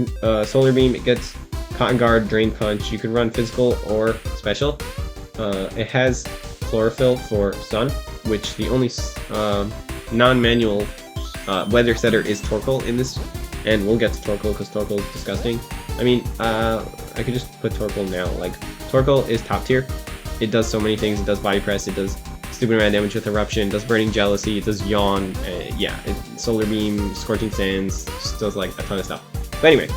Solar Beam, it gets Cotton Guard, Drain Punch. You can run physical or special. It has Chlorophyll for Sun, which the only non-manual weather setter is Torkoal in this, and we'll get to Torkoal because Torkoal is disgusting. I mean, I could just put Torkoal now. Like, Torkoal is top tier. It does so many things. It does Body Press, it does stupid amount of damage with Eruption, it does Burning Jealousy, it does Yawn, yeah, Solar Beam, Scorching Sands, just does like a ton of stuff. But anyway,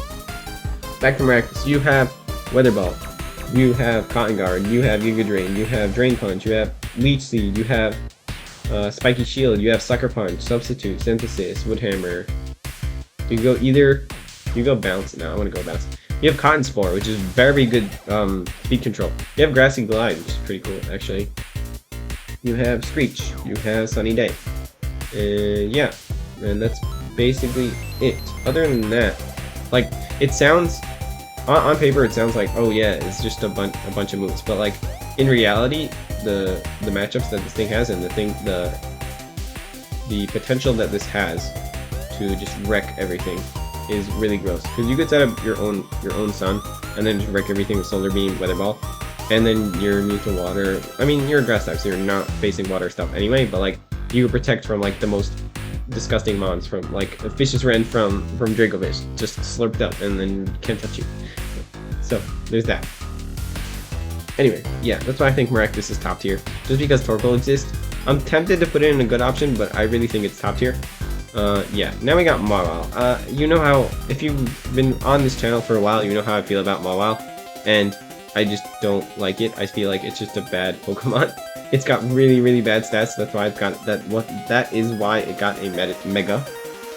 back to Maractus. You have Weather Ball, you have Cotton Guard, you have Giga Drain, you have Drain Punch, you have Leech Seed, you have Spiky Shield, you have Sucker Punch, Substitute, Synthesis, Wood Hammer. You go Bounce. No, I want to go Bounce. You have Cotton Spore, which is very good speed control. You have Grassy Glide, which is pretty cool, actually. You have Screech. You have Sunny Day. Yeah, and that's basically it. Other than that, like, it sounds on paper it sounds like, oh yeah, it's just a bunch of moves, but like in reality, the matchups that this thing has and the potential that this has to just wreck everything is really gross. Because you could set up your own sun and then just wreck everything with Solar Beam, Weather Ball, and then you're immune to water. I mean, you're a grass type, so you're not facing water stuff anyway. But like, you could protect from like the most disgusting mons, from like a Vicious Rend from Dracovish, just slurped up and then can't touch you. So there's that. Anyway, yeah, that's why I think Maractus is top tier. Just because Torkoal exists. I'm tempted to put it in a good option, but I really think it's top tier. Yeah, now we got Mawile. You know how, if you've been on this channel for a while, you know how I feel about Mawile, and I just don't like it. I feel like it's just a bad Pokemon. It's got really, really bad stats. That's why it's got that is why it got a Mega.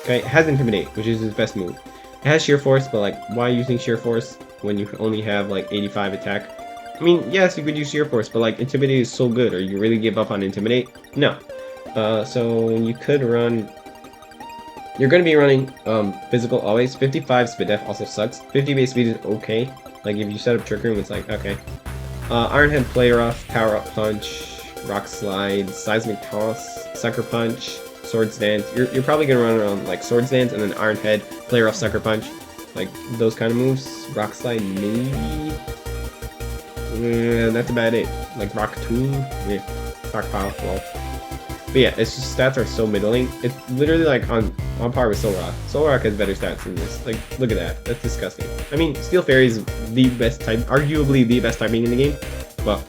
Okay, it has Intimidate, which is its best move. It has Sheer Force, but like, why using Sheer Force when you only have like 85 attack? I mean, yes, you could use Sheer Force, but like, Intimidate is so good. Or you really give up on Intimidate? No. So you could run. You're going to be running Physical always. 55 Spidef also sucks. 50 base speed is okay. Like, if you set up Trick Room, it's like, okay. Iron Head, Play Rough, Power Up Punch, Rock Slide, Seismic Toss, Sucker Punch, Swords Dance. You're probably going to run around like Swords Dance and then Iron Head, Play Rough, Sucker Punch. Like, those kind of moves. Rock Slide, maybe? That's about it. Like, Rock Tomb? Yeah. Stockpile, well. But yeah, its just stats are so middling. It's literally like on par with Solrock. Solrock has better stats than this. Like, look at that. That's disgusting. I mean, Steel Fairy is the best type, arguably the best typing in the game, but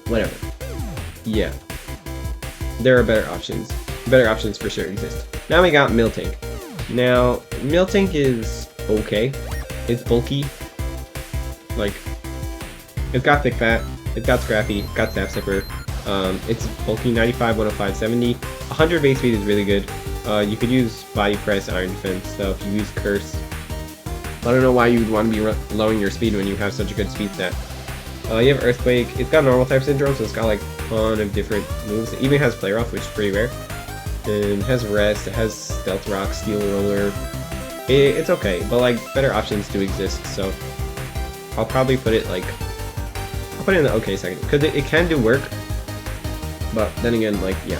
whatever. Yeah. There are better options. Better options for sure exist. Now we got Miltank. Now, Miltank is okay. It's bulky. Like, it's got Thick Fat, it's got Scrappy, it's got Sap Sipper. It's bulky, 95, 105, 70. 100 base speed is really good. You could use Body Press, Iron Defense stuff. You use Curse. I don't know why you would want to be lowering your speed when you have such a good speed stat. You have Earthquake. It's got Normal type Syndrome, so it's got like a ton of different moves. It even has Play Rough, which is pretty rare. And it has Rest. It has Stealth Rock, Steel Roller. It's okay, but like better options do exist. So I'll probably put it like I'll put it in the okay second because it can do work. But then again, like, yeah.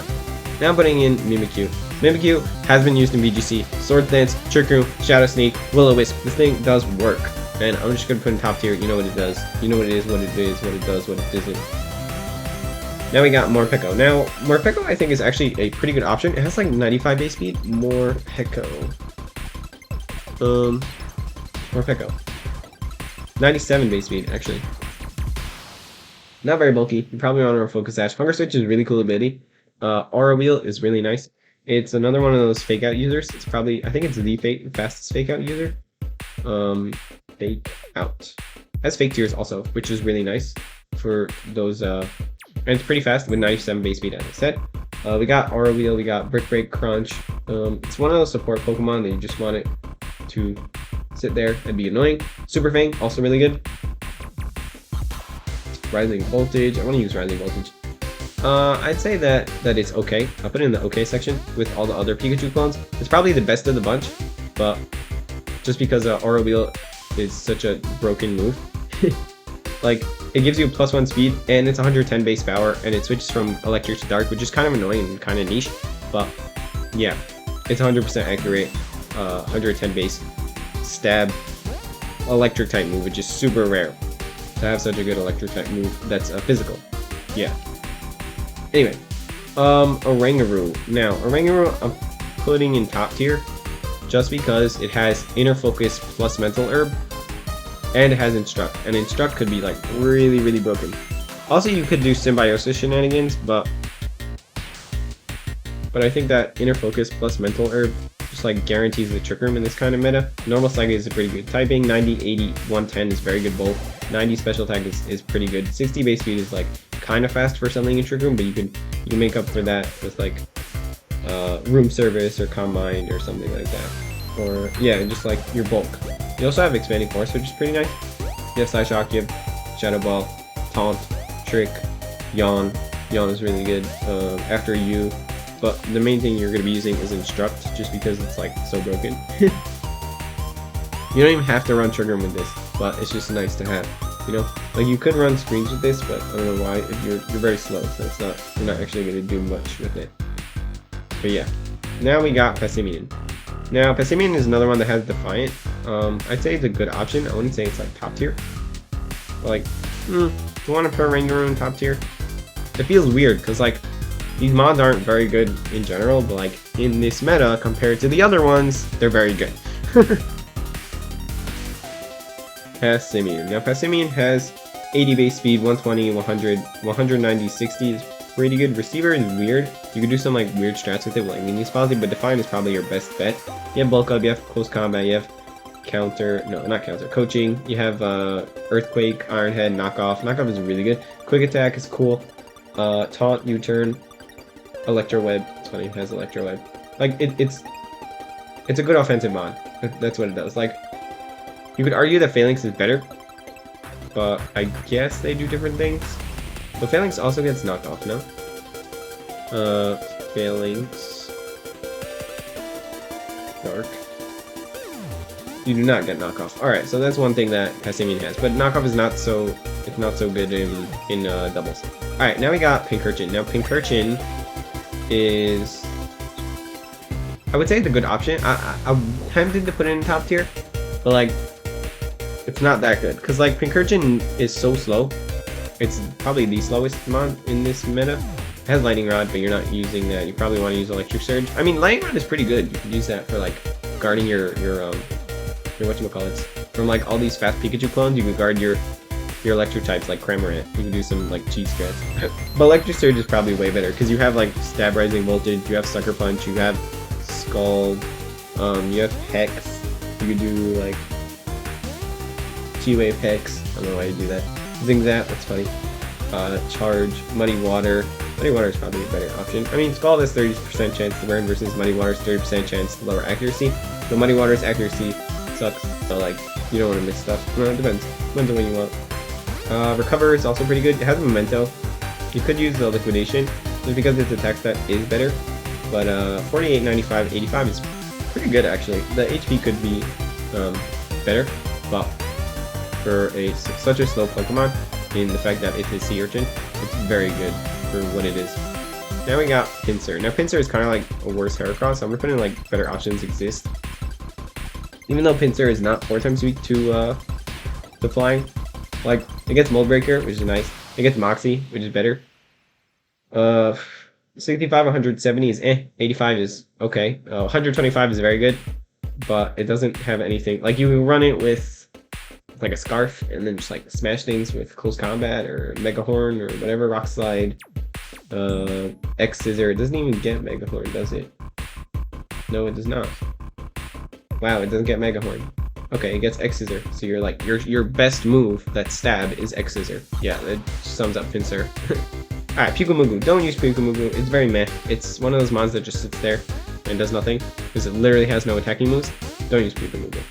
Now I'm putting in Mimikyu. Mimikyu has been used in VGC. Sword Dance, Trick Room, Shadow Sneak, Will-O-Wisp. This thing does work. And I'm just going to put in top tier. You know what it does. You know what it is, what it does, what it isn't. Now we got Morpeko. Now, Morpeko I think is actually a pretty good option. It has like 95 base speed. Morpeko. Morpeko. 97 base speed, actually. Not very bulky. You probably want to Focus Sash. Hunger Switch is really cool ability. Aura Wheel is really nice. It's another one of those fake out users. It's probably, I think it's the fastest fake out user. Fake out. Has fake tears also, which is really nice for those. And it's pretty fast with 97 base speed, as I said. We got Aura Wheel. We got Brick Break, Crunch. It's one of those support Pokemon that you just want it to sit there and be annoying. Super Fang, also really good. Rising Voltage. I want to use Rising Voltage. I'd say that it's okay. I'll put it in the okay section with all the other Pikachu clones. It's probably the best of the bunch, but just because Aura Wheel is such a broken move. Like, it gives you a +1 speed, and it's 110 base power, and it switches from Electric to Dark, which is kind of annoying and kind of niche, but yeah, it's 100% accurate, 110 base, stab, Electric type move, which is super rare to have such a good Electric type move that's physical. Yeah. Anyway, Oranguru. Now, Oranguru I'm putting in top tier just because it has Inner Focus plus Mental Herb, and it has Instruct, and Instruct could be like really, really broken. Also, you could do Symbiosis shenanigans, but I think that Inner Focus plus Mental Herb just like guarantees the Trick Room in this kind of meta. Normal Slug is a pretty good typing. 90, 80, 110 is very good both. 90 special attack is pretty good. 60 base speed is like kind of fast for something in Trick Room, but you can make up for that with like Room Service or Calm Mind or something like that. Or yeah, just like your bulk. You also have Expanding Force, which is pretty nice. You have Psyshock, you have Shadow Ball, Taunt, Trick, Yawn. Yawn is really good. After you, but the main thing you're going to be using is Instruct, just because it's like so broken. You don't even have to run Triggering with this, but it's just nice to have. You know, like you could run Screens with this, but I don't know why. You're very slow, so you're not actually going to do much with it. But yeah, now we got Passimian. Now Passimian is another one that has Defiant. I'd say it's a good option. I wouldn't say it's like top tier. But like, do you want to put Rangaroon top tier? It feels weird because like these mods aren't very good in general, but like in this meta compared to the other ones, they're very good. Passimian. Now Passimian has 80 base speed, 120, 100, 190, 60 is pretty good. Receiver is weird. You could do some like weird strats with it, like mini Spazzy, but Defiant is probably your best bet. You have Bulk Up, you have Close Combat, you have Coaching, you have Earthquake, Iron Head, Knockoff. Knockoff is really good. Quick Attack is cool. Taunt, U-Turn, Electro Web. It's funny, it has Electro Web. Like it's a good offensive mod. That's what it does. Like, you could argue that Phalanx is better, but I guess they do different things. But Phalanx also gets knocked off, no? Phalanx. Dark. You do not get knockoff. Alright, so that's one thing that Passimian has. But knockoff is not so good in doubles. Alright, now we got Pincurchin. Now Pincurchin is, I would say, it's a good option. I'm tempted to put it in top tier, but like, it's not that good, because like Pincurchin is so slow. It's probably the slowest mod in this meta. It has Lightning Rod, but you're not using that. You probably want to use Electric Surge. I mean, Lightning Rod is pretty good. You could use that for like guarding your whatchamacallits. From like all these fast Pikachu clones, you could guard your electric types like Cramorant. You can do some like cheese strats. But Electric Surge is probably way better, because you have like Stab Rising Voltage, you have Sucker Punch, you have Scald, you have Hex. You could do like T-Wave Hex. I don't know why you do that. Zingzap, that's funny. Charge, Muddy Water. Muddy Water is probably a better option. I mean, Scald has 30% chance to burn versus Muddy Water's 30% chance to lower accuracy. So Muddy Water's accuracy sucks, so like, you don't want to miss stuff. No, it depends. Depends on what you want. Recover is also pretty good. It has Memento. You could use the Liquidation, just because its attack stat is better. But 48, 95, 85 is pretty good actually. The HP could be better, but for such a slow Pokemon, in the fact that it's a Sea Urchin, it's very good for what it is. Now we got Pinsir. Now Pinsir is kind of like a worse Heracross, so I'm gonna put in like better options exist. Even though Pinsir is not 4 times weak to flying, like it gets Mold Breaker, which is nice. It gets Moxie, which is better. 65, 170 is 85 is okay. 125 is very good, but it doesn't have anything. Like you can run it with like a Scarf and then just like smash things with Close Combat or Mega Horn or whatever, Rock Slide, X Scissor. It doesn't even get Mega Horn, does it? No, it does not. Wow, it doesn't get Mega Horn. Okay, it gets X Scissor. So you're like your best move that's Stab is X Scissor. Yeah, that sums up Pinsir. Alright, Pyukumugu. Don't use Pyukumugu. It's very meh. It's one of those mons that just sits there and does nothing because it literally has no attacking moves. Don't use Pyukumugu.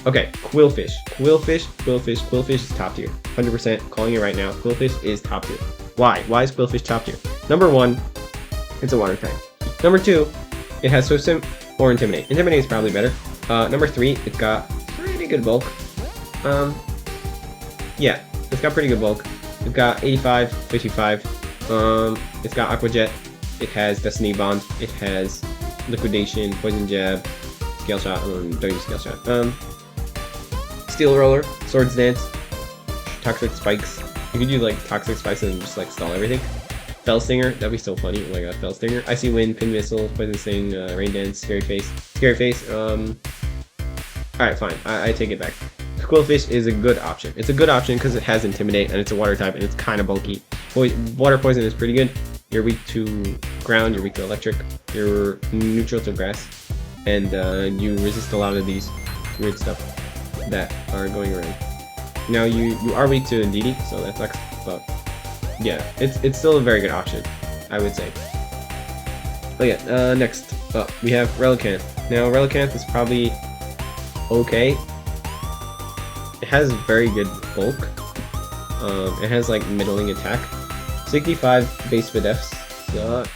Okay, Quillfish. Quillfish is top tier. 100% calling it right now. Quillfish is top tier. Why? Why is Quillfish top tier? Number 1, it's a water type. Number 2, it has Swift Swim or Intimidate. Intimidate is probably better. Number 3, it's got pretty good bulk. Yeah, it's got pretty good bulk. It's got 85, 55. It's got Aqua Jet. It has Destiny Bond. It has Liquidation, Poison Jab, Scale Shot. Don't use Scale Shot. Steel Roller, Swords Dance, Toxic Spikes. You could do like Toxic Spikes and just like stall everything. Fell Stinger, that'd be so funny. Oh my god, Fell Stinger. Icy Wind, Pin Missile, Poison Sting, Rain Dance, Scary Face. Alright, fine. I take it back. Quillfish is a good option. It's a good option because it has Intimidate and it's a water type and it's kind of bulky. Water Poison is pretty good. You're weak to ground, you're weak to electric, you're neutral to grass, and you resist a lot of these weird stuff that are going around. Now you are weak to Indeedee, so that sucks, but yeah, it's still a very good option, I would say. But yeah, next up we have Relicanth. Now Relicanth is probably okay. It has very good bulk. It has like middling attack. 65 base defs suck,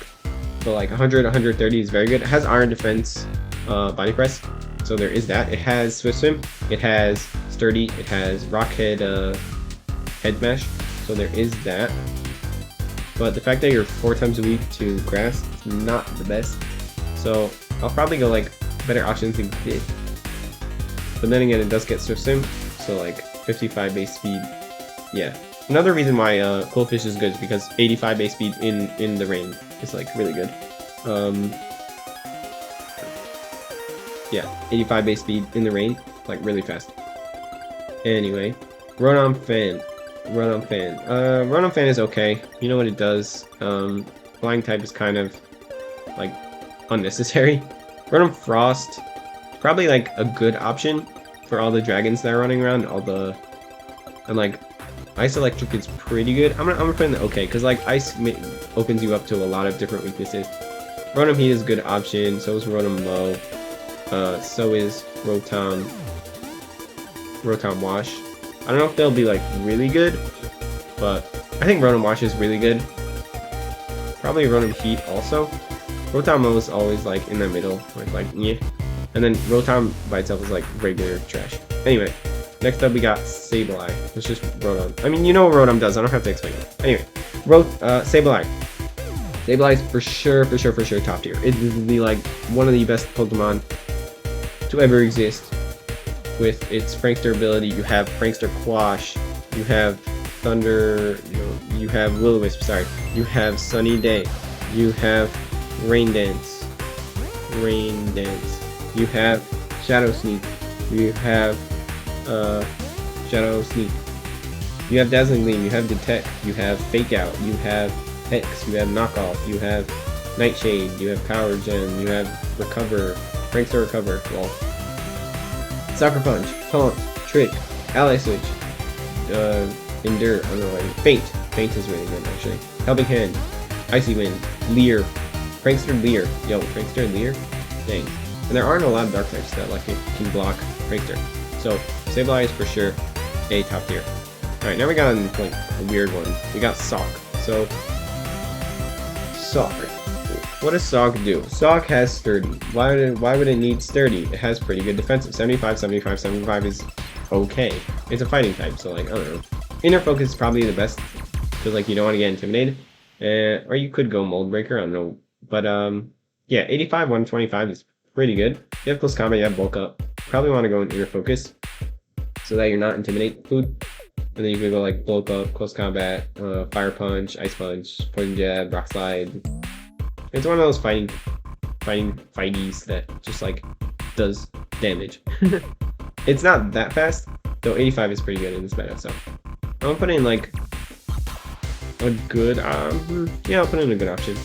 but like 100, 130 is very good. It has Iron Defense, Body Press, So there is that. It has Swift Swim, it has Sturdy, it has Rockhead Head Smash. So there is that. But the fact that you're 4 times a week to grass is not the best. So I'll probably go like better options in it. But then again, it does get Swift Swim, so like 55 base speed. Yeah. Another reason why Qwilfish is good is because 85 base speed in the rain is like really good. Yeah, 85 base speed in the rain, like really fast. Anyway, Rotom Fan. Rotom Fan is okay. You know what it does. Flying type is kind of like unnecessary. Rotom Frost, probably like a good option for all the dragons that are running around. And like Ice Electric is pretty good. I'm gonna put in the okay because like Ice opens you up to a lot of different weaknesses. Rotom Heat is a good option. So is Rotom Low. So is Rotom Wash. I don't know if they'll be like really good, but I think Rotom Wash is really good. Probably Rotom Heat also. Rotom Low is always like in the middle, like yeah. And then Rotom by itself is like regular trash. Anyway, next up we got Sableye. It's just Rotom. I mean, you know what Rotom does. I don't have to explain it. Anyway, Sableye. Sableye is for sure top tier. It is like one of the best Pokemon to ever exist. With its Prankster ability, you have Prankster Quash, you have Thunder, you have Will-O-Wisp, sorry, you have Sunny Day, you have Rain Dance, you have Shadow Sneak, you have Shadow Sneak, you have Dazzling Gleam, you have Detect, you have Fake Out, you have Hex, you have Knockoff, you have Nightshade, you have Power Gem, you have Recover, Prankster Recover, well, Sucker Punch, Taunt, Trick, Ally Switch, Endure, I don't know, Faint. Faint is really good actually. Helping Hand, Icy Wind, Leer, Prankster Leer. Yo, Prankster Leer? Dang. And there aren't a lot of dark types that like can block Prankster. So Sableye is for sure a top tier. Alright, now we got like a weird one. We got Sawk. So Sawk. What does Sawk do? Sawk has Sturdy. Why would it need Sturdy? It has pretty good defensive. 75, 75, 75 is okay. It's a fighting type, so like, I don't know. Inner Focus is probably the best, because like you don't want to get intimidated. Or you could go Mold Breaker, I don't know. But yeah, 85, 125 is pretty good. If you have Close Combat, you have Bulk Up. Probably want to go in Inner Focus, so that you're not intimidating food. And then you could go like Bulk Up, Close Combat, Fire Punch, Ice Punch, Poison Jab, Rock Slide. It's one of those fighties that just like does damage. It's not that fast, though 85 is pretty good in this meta, so I'm gonna put in like a good yeah, I'll put in a good option.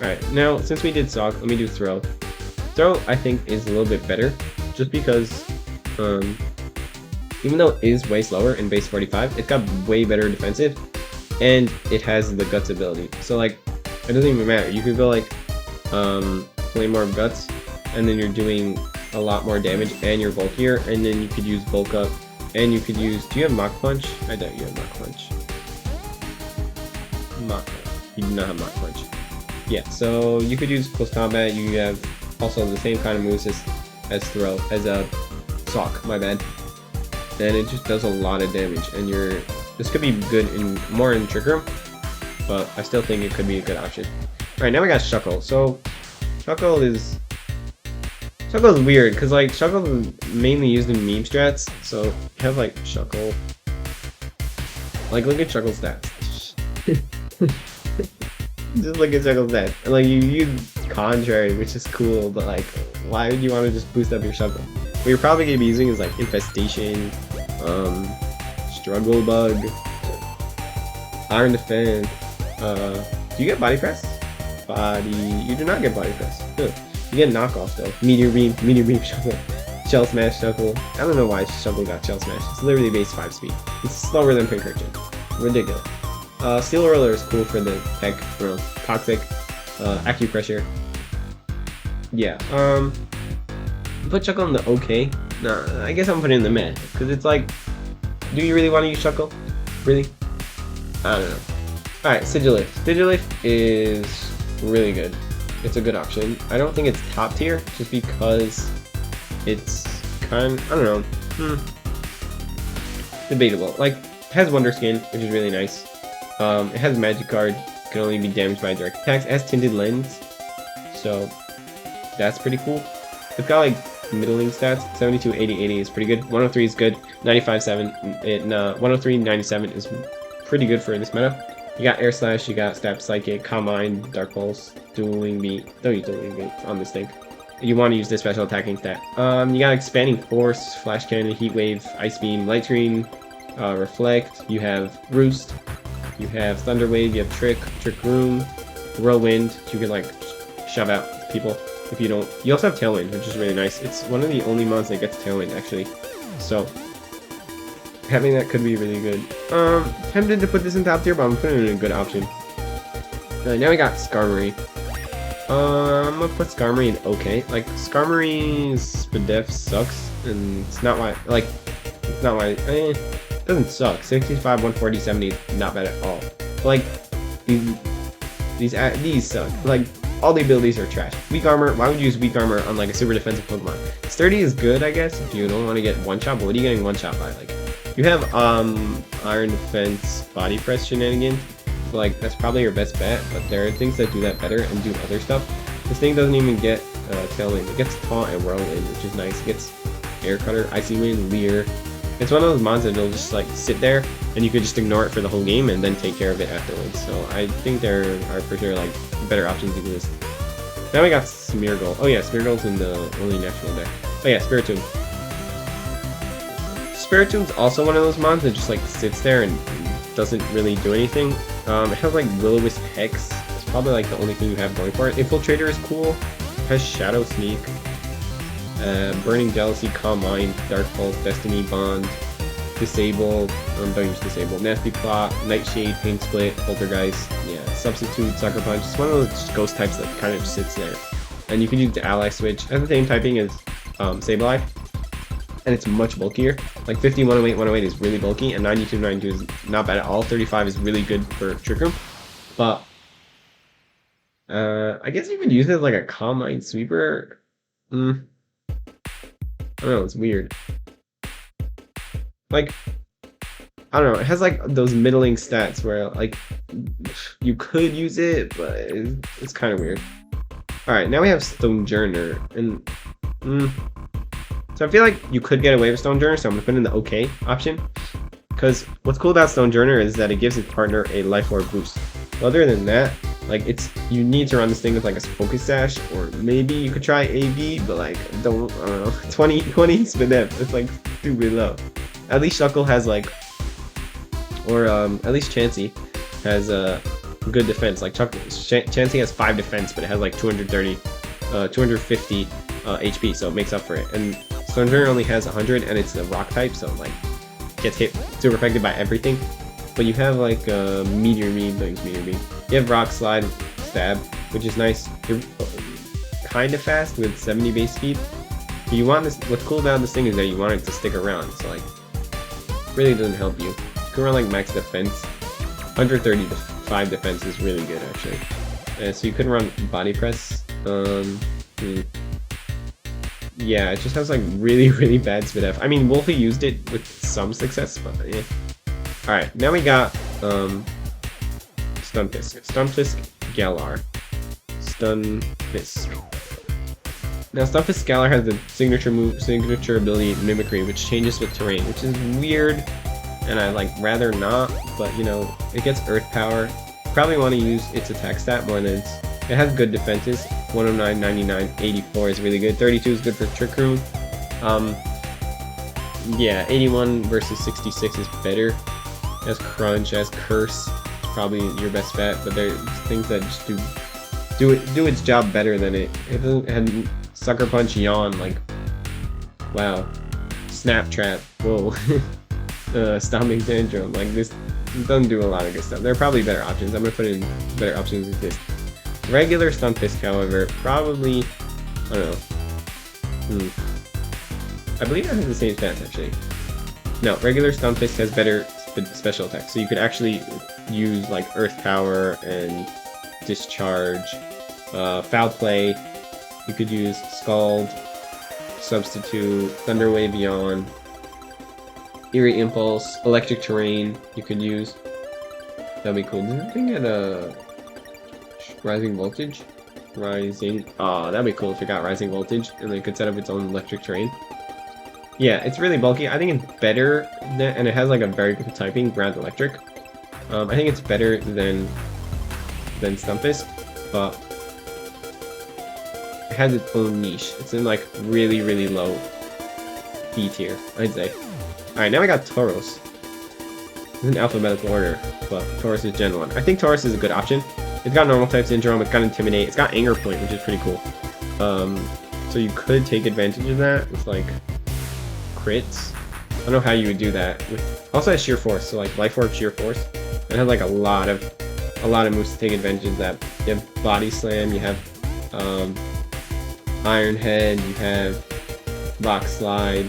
Alright, now since we did Sawk, let me do Throw. Throw I think is a little bit better, just because even though it is way slower in base 45, it's got way better defensive, and it has the Guts ability. So like, it doesn't even matter. You could go like Flame more Guts, and then you're doing a lot more damage, and you're bulkier, and then you could use Bulk Up, and you could use. Do you have Mach Punch? I doubt you have Mach Punch. You do not have Mach Punch. Yeah, so you could use Close Combat. You have also the same kind of moves as Throw, as a Sawk. My bad. And it just does a lot of damage, and this could be good more in Trick Room, but I still think it could be a good option. Alright, now we got Shuckle. So Shuckle is weird, because like Shuckle is mainly used in meme strats, so you have like Shuckle. Like look at Shuckle's stats. Just look at Shuckle's stats. And like you use Contrary, which is cool, but like why would you want to just boost up your Shuckle? What you're probably gonna be using is like Infestation, Struggle Bug, Iron Defense. Do you get Body Press? You do not get Body Press. Good. You get Knockoff though. Meteor Beam Shuckle, Shell Smash Shuckle. I don't know why Shuckle got Shell Smash. It's literally base 5 speed. It's slower than Pincurchin. Ridiculous. Steel Roller is cool for the tech, Toxic, Acupressure. Yeah. Put Shuckle in the okay. Nah, I guess I'm putting in the meh, because it's like, do you really want to use Shuckle? Really? I don't know. Alright, Sigilyph. Sigilyph is really good. It's a good option. I don't think it's top tier, just because it's I don't know. Debatable. Like, it has Wonder Skin, which is really nice. It has Magic Guard, can only be damaged by direct attacks. It has Tinted Lens, so that's pretty cool. It's got like middling stats. 72, 80, 80 is pretty good. 103 is good. 95, 7. 103, 97 is pretty good for this meta. You got Air Slash, you got Stab Psychic, Calm Mind, Dark Pulse, Dueling Beat. Don't use Dueling Beat on this thing. You want to use this special attacking stat. You got Expanding Force, Flash Cannon, Heat Wave, Ice Beam, Light Screen, Reflect. You have Roost. You have Thunder Wave. You have Trick Room, Whirlwind. You can like shove out people if you don't. You also have Tailwind, which is really nice. It's one of the only mods that gets Tailwind actually. So having that could be really good. Tempted to put this in top tier, but I'm putting it in a good option. Now we got Skarmory. I'm gonna put Skarmory in okay. Like, Skarmory's Spadef sucks, and it's not why, like, it's not why, it doesn't suck. 65, 140, 70, not bad at all. But, like, these suck. Like, all the abilities are trash. Weak Armor, why would you use Weak Armor on, like, a super defensive Pokemon? Sturdy is good, I guess, if you don't want to get one-shot, but what are you getting one-shot by? Like, you have, Iron Defense Body Press shenanigans. Like, that's probably your best bet, but there are things that do that better and do other stuff. This thing doesn't even get Tailwind. It gets Taunt and Whirlwind, which is nice. It gets Air Cutter, Icy Wind, Leer. It's one of those mons that will just like sit there and you could just ignore it for the whole game and then take care of it afterwards. So I think there are for sure like better options than this. Now we got Smeargle. Oh yeah, Smeargle's in the only natural deck. Oh yeah, Spiritomb. Spiritom's also one of those mons that just like sits there and doesn't really do anything. It has like Will-O-Wisp Hex. It's probably like the only thing you have going for it. Infiltrator is cool. It has Shadow Sneak, Burning Jealousy, Calm Mind, Dark Pulse, Destiny Bond, Disable. Don't use Disable. Nasty Plot, Nightshade, Pain Split, Poltergeist. Yeah, Substitute, Sucker Punch. It's one of those ghost types that kind of just sits there. And you can use the Ally Switch. It has the same typing as Sableye. And it's much bulkier. Like 50, 108, 108 is really bulky, and 92, 92 is not bad at all. 35 is really good for Trick Room. But I guess you could use it as like a Calm Mind Sweeper. I don't know, it's weird. Like, I don't know, it has like those middling stats where like you could use it, but it's kind of weird. Alright, now we have Stonjourner, and so I feel like you could get away with Stonjourner, so I'm gonna put in the okay option. Because what's cool about Stonjourner is that it gives its partner a Life Orb boost. But other than that, like you need to run this thing with like a Focus Sash, or maybe you could try AV, but like I don't know. 20 Spadef, it's like stupid low. At least Shuckle has like, or at least Chansey has a good defense. Like Chansey has 5 defense, but it has like 250 HP, so it makes up for it. And Stonjourner only has 100, and it's a rock type, so like gets hit super affected by everything. But you have like Meteor Beam, don't use Meteor Beam. You have Rock Slide, Stab, which is nice. You're kind of fast with 70 base speed. But you want this. What's cool about this thing is that you want it to stick around. So like, really doesn't help you. You can run like max defense. 135 defense is really good actually. So you could run Body Press. Yeah, it just has like really bad Spadef. I mean, Wolfie used it with some success, but yeah. Alright, now we got Stunfisk. Stunfisk Galar. Stunfisk. Now Stunfisk Galar has the signature ability Mimicry, which changes with terrain, which is weird, and I like rather not, but you know, it gets Earth Power. Probably want to use its attack stat more than it has good defenses. 109, 99, 84 is really good. 32 is good for Trick Room. Yeah, 81 versus 66 is better. It has Crunch, it has Curse. It's probably your best bet, but there's things that just do its job better than it. It doesn't have Sucker Punch, Yawn, like, wow. Snap Trap, whoa. Stomping Tantrum, like this doesn't do a lot of good stuff. There are probably better options. I'm gonna put in better options than this. Regular Stunfisk, however, probably, I don't know. I believe it has the same stats actually. No, regular Stunfisk has better special attacks, so you could actually use like Earth Power and Discharge, Foul Play. You could use Scald, Substitute, Thunder Wave Beyond, Eerie Impulse, Electric Terrain you could use. That'd be cool. Does that thing get a Rising Voltage? Rising. Oh, that'd be cool if it got Rising Voltage and then it could set up its own Electric Terrain. Yeah, it's really bulky. I think it's better than, and it has like a very good typing, Ground Electric. I think it's better than Stumpus, but it has its own niche. It's in like really, really low B tier, I'd say. Alright, now I got Tauros. It's in alphabetical order, but Tauros is Gen 1. I think Tauros is a good option. It's got Normal type Syndrome, it's got Intimidate, it's got Anger Point, which is pretty cool. So you could take advantage of that with like crits. I don't know how you would do that. Also has Sheer Force, so like Life Orb, Sheer Force. It has like a lot of moves to take advantage of that. You have Body Slam, you have Iron Head, you have Rock Slide,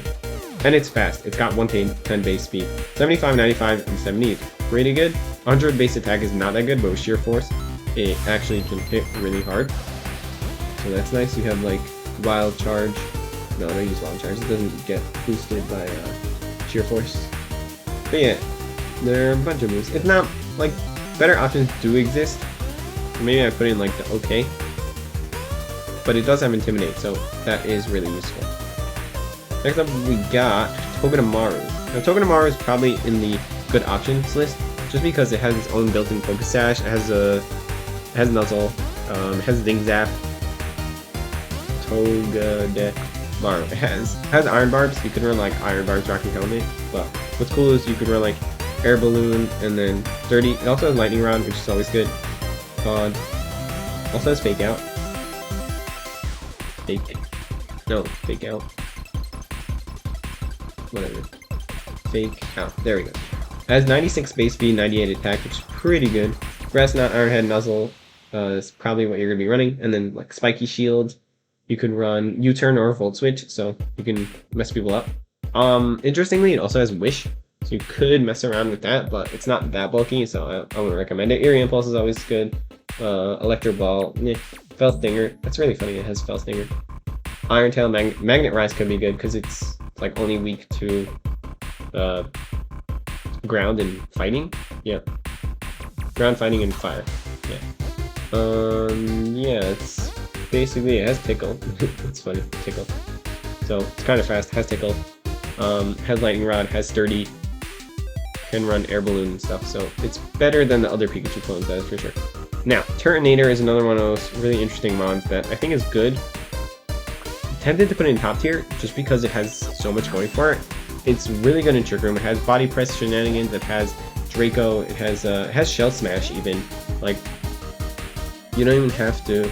and it's fast. It's got 110 base speed, 75, 95, and 70 is pretty good. 100 base attack is not that good, but with Sheer Force, it actually can hit really hard. So that's nice. You have like Wild Charge. No, I don't use Wild Charge. It doesn't get boosted by Sheer Force. But yeah, there are a bunch of moves. It's not like better options do exist. Maybe I put in like the okay, but it does have Intimidate, so that is really useful. Next up, we got Togedemaru. Now, Togedemaru is probably in the good options list, just because it has its own built-in Focus Sash. It has Nuzzle, it has Zing Zap. Togedemaru. It has Iron Barbs. You could run like Iron Barbs, Rocky Helmet, but what's cool is you could run like Air Balloon and then 30. It also has Lightning Rod, which is always good. Also has Fake Out. Fake Out. Whatever. Fake Out. There we go. It has 96 base speed, 98 attack, which is pretty good. Grass Knot, Iron Head, Nuzzle is probably what you're going to be running. And then like Spiky Shield. You could run U-Turn or Volt Switch, so you can mess people up. Interestingly, it also has Wish, so you could mess around with that, but it's not that bulky, so I wouldn't recommend it. Eerie Impulse is always good. Electro Ball, Fell Stinger. That's really funny. It has Fell Stinger. Iron Tail, Magnet Rise could be good because it's like only weak to ground and fighting. Yeah, ground, fighting, and fire. Yeah. Yeah. It's basically it has Tickle. It's funny, Tickle. So it's kind of fast. Has Tickle. Has Lightning Rod. Has Sturdy. Can run Air Balloon and stuff. So it's better than the other Pikachu clones, that is for sure. Now, Turtonator is another one of those really interesting mods that I think is good. Tempted to put it in top tier just because it has so much going for it. It's really good in Trick Room. It has Body Press shenanigans. It has Draco. It has Shell Smash even. Like, you don't even have to.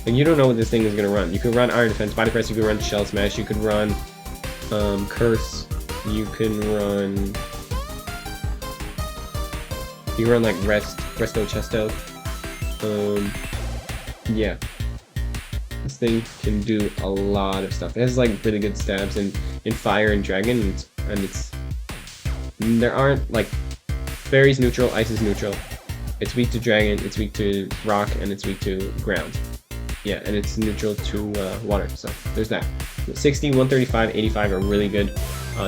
Like, you don't know what this thing is gonna run. You could run Iron Defense, Body Press. You could run Shell Smash. You could run Curse. You can run. You can run like Resto Chesto. Yeah. This thing can do a lot of stuff. It has like really good stabs in Fire and Dragon, and there aren't like Fairy's neutral, Ice is neutral. It's weak to Dragon, it's weak to Rock, and it's weak to Ground. Yeah, and it's neutral to Water. So there's that. 60, 135, 85 are really good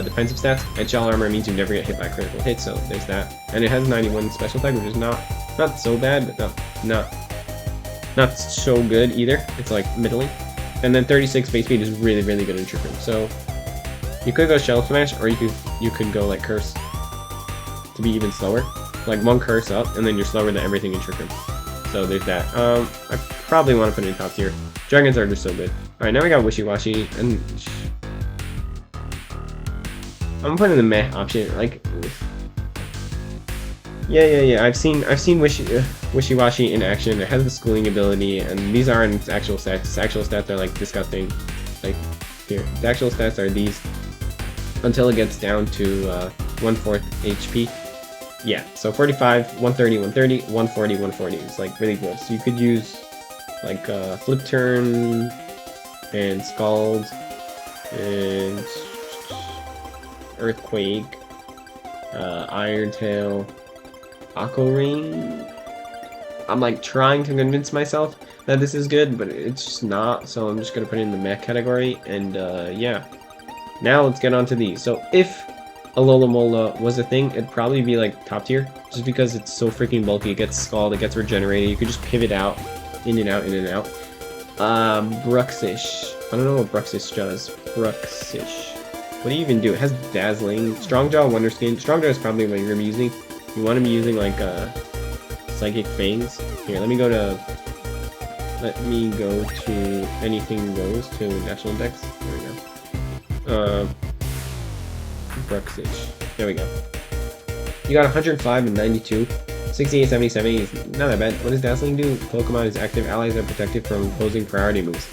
defensive stats, and Shell Armor means you never get hit by a critical hit. So there's that. And it has 91 special attack, which is not so bad, but not so good either. It's like middling. And then 36 base speed is really, really good in Trick Room. So you could go Shell Smash, or you could go like Curse to be even slower. Like one Curse up, and then you're slower than everything in Trick Room. So there's that. I probably want to put it in top tier. Dragons are just so good. Alright, now we got Wishy Washy, and I'm putting the meh option. Like, yeah. I've seen Wishy Washy in action. It has the schooling ability, and these aren't its actual stats. Its actual stats are like disgusting. Like here, the actual stats are these until it gets down to 1/4 HP. Yeah, so 45, 130, 130, 140, 140 is like really good. So you could use like Flip Turn and Scald and Earthquake, Iron Tail, Aqua Ring. I'm like trying to convince myself that this is good, but it's just not, so I'm just gonna put it in the mech category, and yeah. Now let's get on to these. So if Alola was a thing, it'd probably be like top tier, just because it's so freaking bulky. It gets scald, it gets regenerated, you could just pivot out, in and out, in and out. Bruxish. I don't know what Bruxish does. Bruxish. What do you even do? It has Dazzling. Strongjaw, Wonder Skin. Strongjaw is probably what you're gonna be using. You want to be using like Psychic Fangs. Here, let me go to Anything Goes to National Index. There we go. Bruxish. There we go. You got 105 and 92. 68, 70, 70 is not that bad. What does Dazzling do? Pokemon is active. Allies are protected from opposing priority moves.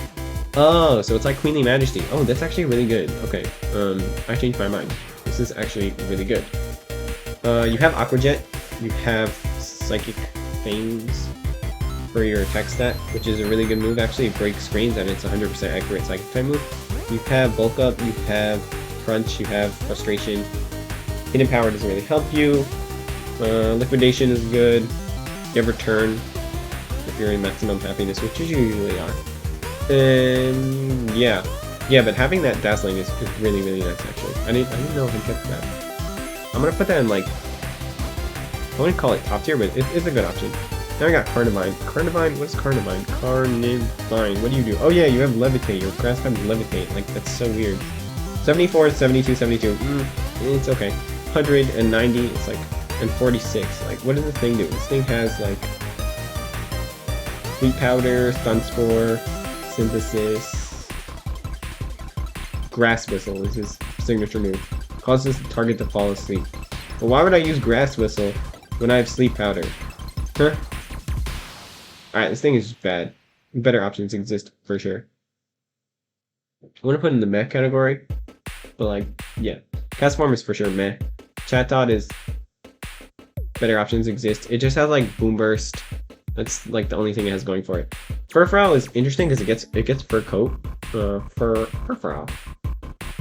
Oh, so it's like Queenly Majesty. Oh, that's actually really good. Okay, I changed my mind. This is actually really good. You have Aqua Jet. You have Psychic Fangs for your attack stat, which is a really good move. Actually, it breaks screens and it's 100% accurate Psychic type move. You have Bulk Up. You have Crunch. You have Frustration. Hidden Power doesn't really help you. Liquidation is good. You have Return if you're in maximum happiness, which you usually are. And yeah, but having that Dazzling is really, really nice actually. I didn't know if I kept that. I'm gonna put that in like, I wouldn't call it top tier, but it's a good option. Now I got Carnivine. Carnivine, what's Carnivine? Carnivine, what do you do? Oh yeah, you have Levitate. Your grass type Levitate. Like, that's so weird. 74, 72, 72. It's okay. 190, it's like, and 46. Like, what does this thing do? This thing has like Sweet Powder, Stun Spore, Synthesis, Grass Whistle is his signature move. Causes the target to fall asleep. But why would I use Grass Whistle when I have Sleep Powder? Huh? Alright, this thing is just bad. Better options exist for sure. I want to put in the meh category, but like, yeah. Castform is for sure meh. Chatot is better options exist. It just has like Boom Burst. That's like the only thing it has going for it. Furfrou is interesting because it gets Fur Coat. Furfrou.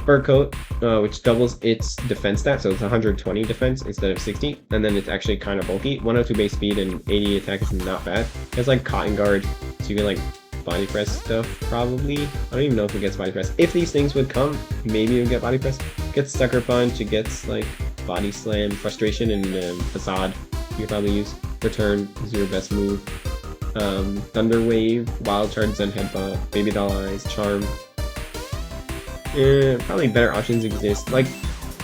Fur Coat, which doubles its defense stat, so it's 120 defense instead of 60, and then it's actually kind of bulky. 102 base speed and 80 attack is not bad. It has like Cotton Guard, so you can like body press stuff probably. I don't even know if it gets body press. If these things would come, maybe it would get body press. It gets Sucker Punch, it gets like Body Slam, Frustration, and Facade. You could probably use. Return is your best move. Thunder Wave, Wild Charge, Zen Headbutt, Baby Doll Eyes, Charm. Probably better options exist. Like,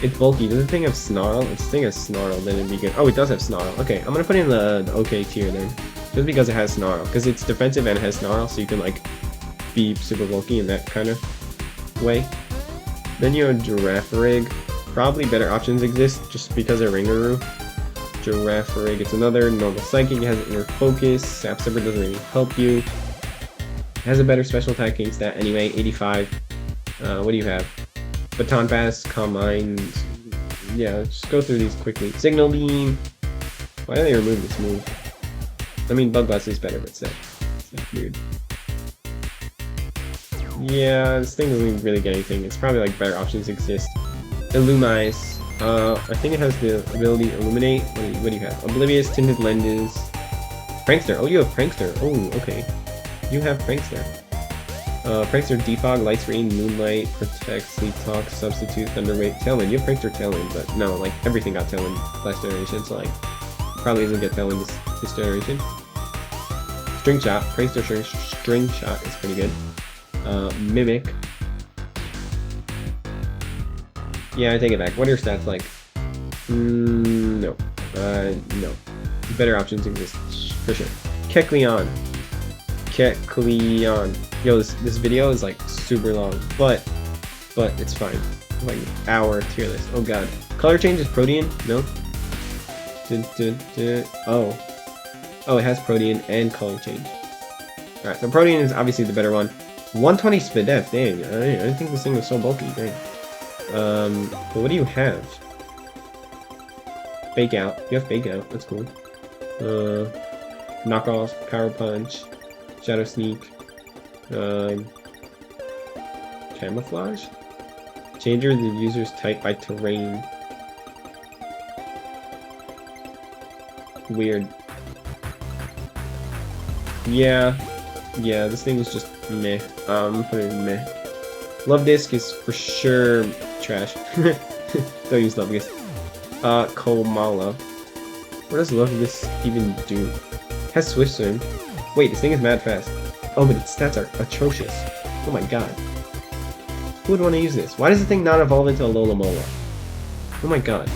it's bulky. Does the thing have Snarl? If this thing has Snarl, then it'd be good. Oh, it does have Snarl. Okay, I'm gonna put in the okay tier then. Just because it has Snarl. Because it's defensive and it has Snarl, so you can, like, be super bulky in that kind of way. Then you have Girafarig. Probably better options exist, just because of Ringaroo. Girafarig, it's another normal psychic, it has inner focus, Sap Sipper doesn't really help you. It has a better special attacking stat anyway, 85. What do you have? Baton Pass, Calm Mind. Yeah, just go through these quickly. Signal Beam. Why do they remove this move? I mean, Bug Bust is better, but still. It's weird. Yeah, this thing doesn't really get anything. It's probably like better options exist. Illumise. I think it has the ability Illuminate. What do you have? Oblivious, Tinted Lenses. Prankster. Oh, you have Prankster. Oh, okay. You have Prankster. Prankster, Defog, Light Screen, Moonlight, Protect, Sleep Talk, Substitute, Thunderwave, Tailwind. You have Prankster Tailwind, but no, like, everything got Tailwind last generation, so, like, probably isn't get Tailwind this generation. String Shot. Prankster String Shot is pretty good. Mimic. Yeah, I take it back. What are your stats like? No. No. Better options exist, for sure. Kecleon. Yo, this video is like super long, but it's fine. Like hour tier list. Oh god. Color change is Protean? No. Oh, it has Protean and color change. Alright, so Protean is obviously the better one. 120 Spadef, dang. I didn't think this thing was so bulky, dang. But what do you have? Fake Out. You have Fake Out, that's cool. Knockoff, Power Punch, Shadow Sneak, Camouflage? Changes the user's type by terrain. Weird. Yeah, Yeah, this thing is just meh. Put it in meh. Love Disc is for sure trash. Don't use Love Disc. Komala. What does Love Disc even do? Has Swift Swim. Wait, this thing is mad fast. Oh, but its stats are atrocious. Oh my god. Who would want to use this? Why does the thing not evolve into a Lolamola? Oh my god.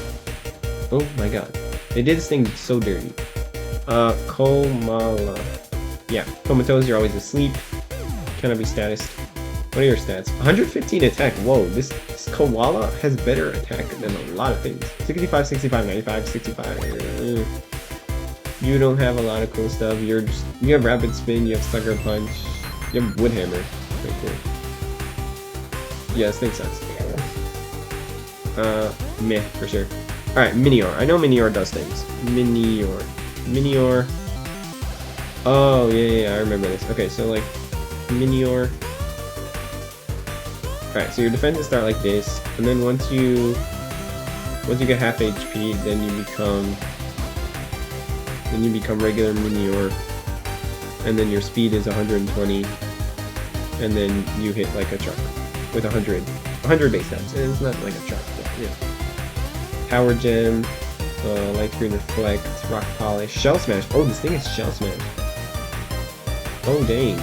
Oh my god. They did this thing so dirty. Komala. Yeah, Comatose, you're always asleep. Cannot be status. What are your stats? 115 attack. Whoa, this koala has better attack than a lot of things. 65, 65, 95, 65. You don't have a lot of cool stuff. You have Rapid Spin, you have Sucker Punch, you have Wood Hammer. Right there. Yeah, this thing sucks. Meh, for sure. Alright, Minior. I know Minior does things. Minior. Oh, yeah, I remember this. Okay, so, like, Minior. Alright, so your defenses start like this, and then once you get half HP, then you become regular Minior, and then your speed is 120, and then you hit like a truck with 100 base stats. It's not like a truck, but yeah. Power Gem, Light Screen Reflect, Rock Polish, Shell Smash. Oh, this thing is Shell Smash. Oh dang.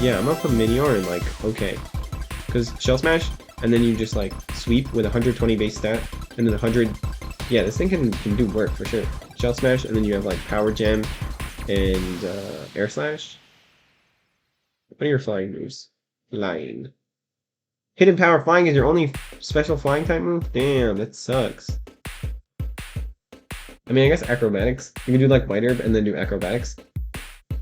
Yeah, I'm gonna put Minior in like okay, because Shell Smash, and then you just like sweep with 120 base stat, and then 100. Yeah, this thing can do work for sure. Shell Smash, and then you have like Power Gem and Air Slash. What are your flying moves? Flying. Hidden Power Flying is your only special flying type move? Damn, that sucks. I mean, I guess Acrobatics. You can do like White Herb and then do Acrobatics.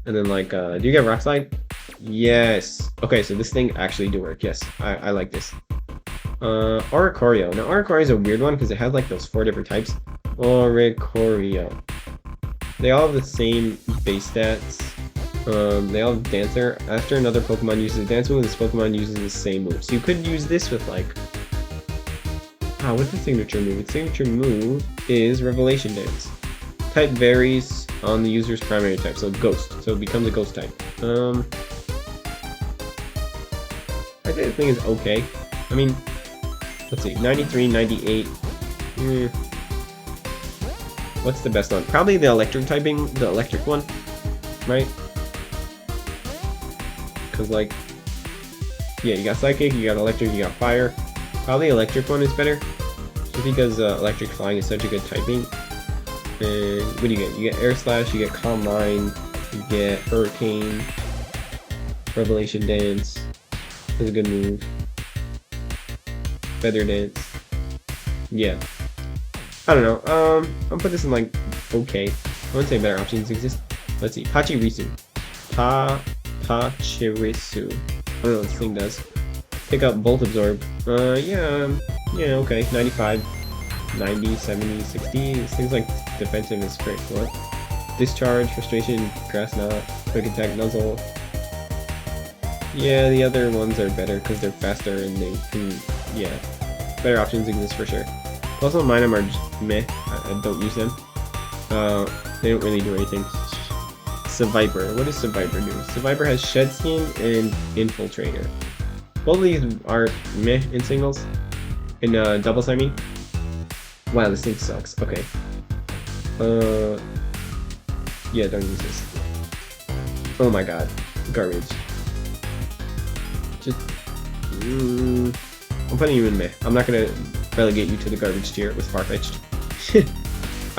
And then like, do you get Rock Slide? Yes. Okay, so this thing actually do work. Yes, I like this. Oricorio. Now, Oricorio is a weird one because it has like those 4 different types. Oricorio. They all have the same base stats. They all have Dancer. After another Pokemon uses a Dance move, this Pokemon uses the same move. So you could use this with like... what's the signature move? Its signature move is Revelation Dance. Type varies on the user's primary type, so Ghost. So it becomes a Ghost type. I think the thing is okay. I mean, let's see, 93, 98. What's the best one? Probably the electric typing, the electric one, right? Because like, yeah, you got Psychic, you got Electric, you got Fire. Probably electric one is better, just because Electric Flying is such a good typing. And what do you get? You get Air Slash, you get Calm Mind, you get Hurricane, Revelation Dance. That's a good move. Feather Dance. Yeah. I don't know. I'll put this in like okay. I wouldn't say better options exist. Let's see. Pachirisu. Pachirisu. I don't know what this thing does. Pick up Bolt Absorb. Yeah, okay. 95, 90, 70, 60. This thing's like defensive is great. What? Discharge, Frustration, Grass Knot, Quick Attack, Nuzzle. Yeah, the other ones are better because they're faster and they can, yeah. Better options exist for sure. Also, mine are just meh. I don't use them. They don't really do anything. Seviper. What does Seviper do? Seviper has Shed Skin and Infiltrator. Both of these are meh in singles. In doubles, I mean. Wow, this thing sucks. Okay. Yeah, don't use this. Oh my god. Garbage. Just... I'm putting you in meh. I'm not gonna relegate you to the garbage tier with Farfetch'd.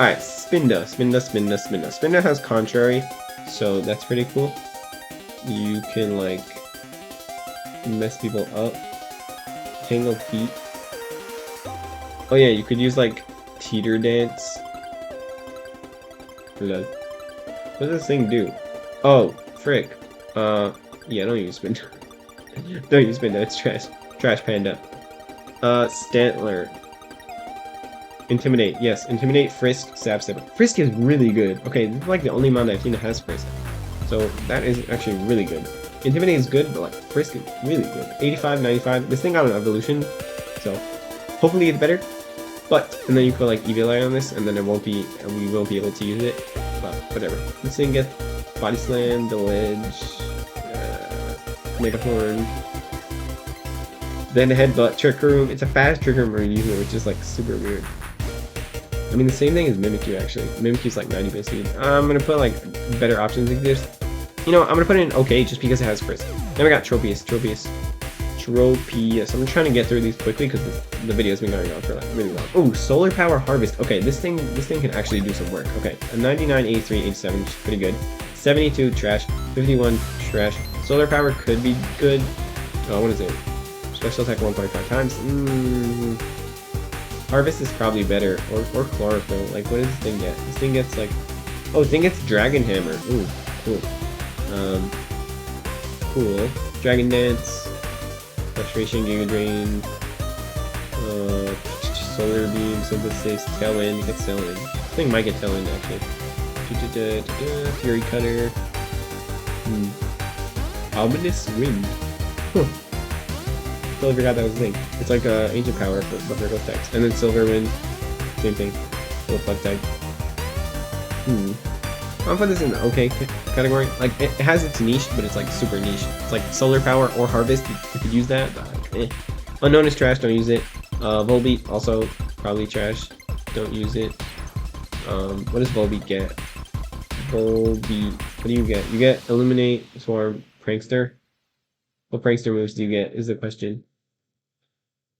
Alright, Spinda. Spinda has Contrary, so that's pretty cool. You can, like, mess people up. Tangle Feet. Oh yeah, you could use, like, Teeter Dance. What does this thing do? Oh, frick. Yeah, don't use Spinda. Don't use Spinda, it's trash. Trash Panda. Stantler. Intimidate, yes. Intimidate, Frisk, Stab Step. Frisk is really good. Okay, this is like the only mon that I've seen that has Frisk. So that is actually really good. Intimidate is good, but like Frisk is really good. 85, 95. This thing got an evolution, so hopefully it's better. But, and then you put like Evian on this, and then it won't be, we won't be able to use it. But whatever. This thing gets Body Slam, the Ledge, Mega Horn. Then Headbutt, Trick Room. It's a fast Trick Room user, which is like super weird. I mean, the same thing as Mimikyu actually. Mimikyu's like 90 base speed. I'm gonna put like better options like this. You know, I'm gonna put it in okay just because it has Frisk. Then we got Tropius. I'm trying to get through these quickly because the video's been going on for like really long. Oh, Solar Power Harvest. Okay, this thing can actually do some work. Okay, a 99, 83, 87, which is pretty good. 72 trash, 51 trash. Solar Power could be good. Oh, what is it? Special attack 1.5 times. Harvest is probably better, or Chlorophyll. Like, what does this thing get? This thing gets like, oh, this thing gets Dragon Hammer. Ooh, cool. Cool. Dragon Dance. Frustration, Giga Drain, Solar Beam, Synthesis, Tailwind. You get Tailwind. I think might get Tailwind actually. Fury Cutter. Ominous Wind. Totally forgot that was a thing. It's like Ancient Power but there goes text. And then Silver Wind, same thing. Little bug tag. I'll put this in the okay category. Like, it has its niche, but it's like super niche. It's like Solar Power or Harvest. You could use that, but Unknown is trash, don't use it. Volbeat, also probably trash. Don't use it. What does Volbeat get? Volbeat, what do you get? You get Illuminate, Swarm, Prankster. What Prankster moves do you get, is the question.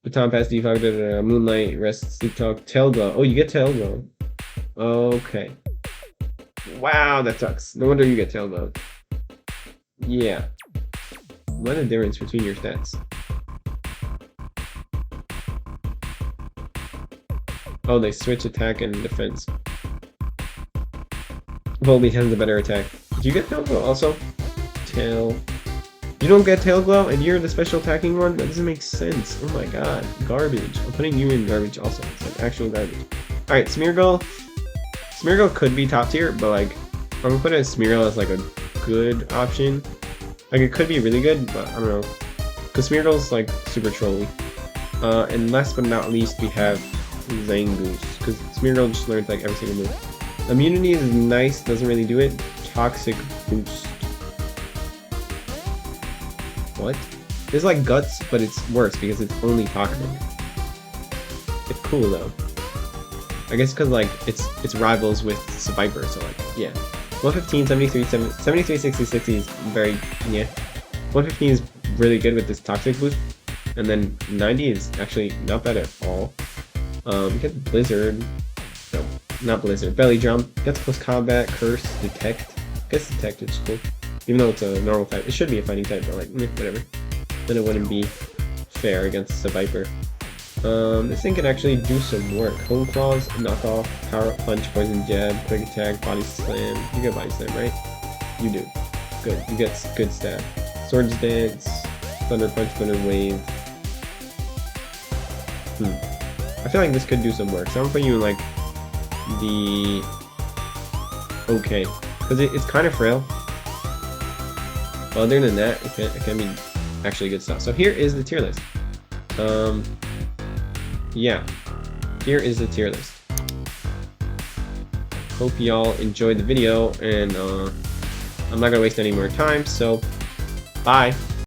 Baton Pass, Defog, Moonlight, Rest, Sleep Talk, Tail Glow. Oh, you get Tail Glow. Okay. Wow, that sucks. No wonder you get Tail Glow. Yeah. What a difference between your stats. Oh, they switch attack and defense. Volbeat has the better attack. Do you get Tail Glow also? Tail. You don't get Tail Glow and you're the special attacking one? That doesn't make sense. Oh my god. Garbage. I'm putting you in garbage also. It's like actual garbage. Alright, Smeargle. Smeargle could be top tier, but like, I'm gonna put it as Smeargle as like a good option. Like, it could be really good, but I don't know. Because Smeargle's like super trolly. And last but not least, we have Zangoose. Because Smeargle just learns like every single move. Immunity is nice, doesn't really do it. Toxic Boost. What? It's like Guts, but it's worse because it's only toxic. It's cool though. I guess because like it's rivals with Viper, so like yeah. 115, 73, 73, 60, 60 is very yeah. 115 is really good with this toxic boost, and then 90 is actually not bad at all. You get Blizzard, no, not Blizzard. Belly Drum gets plus combat, curse, detect. I guess detect is cool, even though it's a normal type. It should be a fighting type, but like whatever. Then it wouldn't be fair against the Viper. This thing can actually do some work. Home Claws, Knock Off, Power Up Punch, Poison Jab, Quick Attack, Body Slam. You get Body Slam, right? You do. Good. You get good stat. Swords Dance, Thunder Punch, Thunder Wave. I feel like this could do some work. So I'm putting you in like the okay, because it's kind of frail. But other than that, it can be actually good stuff. So here is the tier list. Yeah, here is the tier list. Hope y'all enjoyed the video, and I'm not gonna waste any more time, so bye.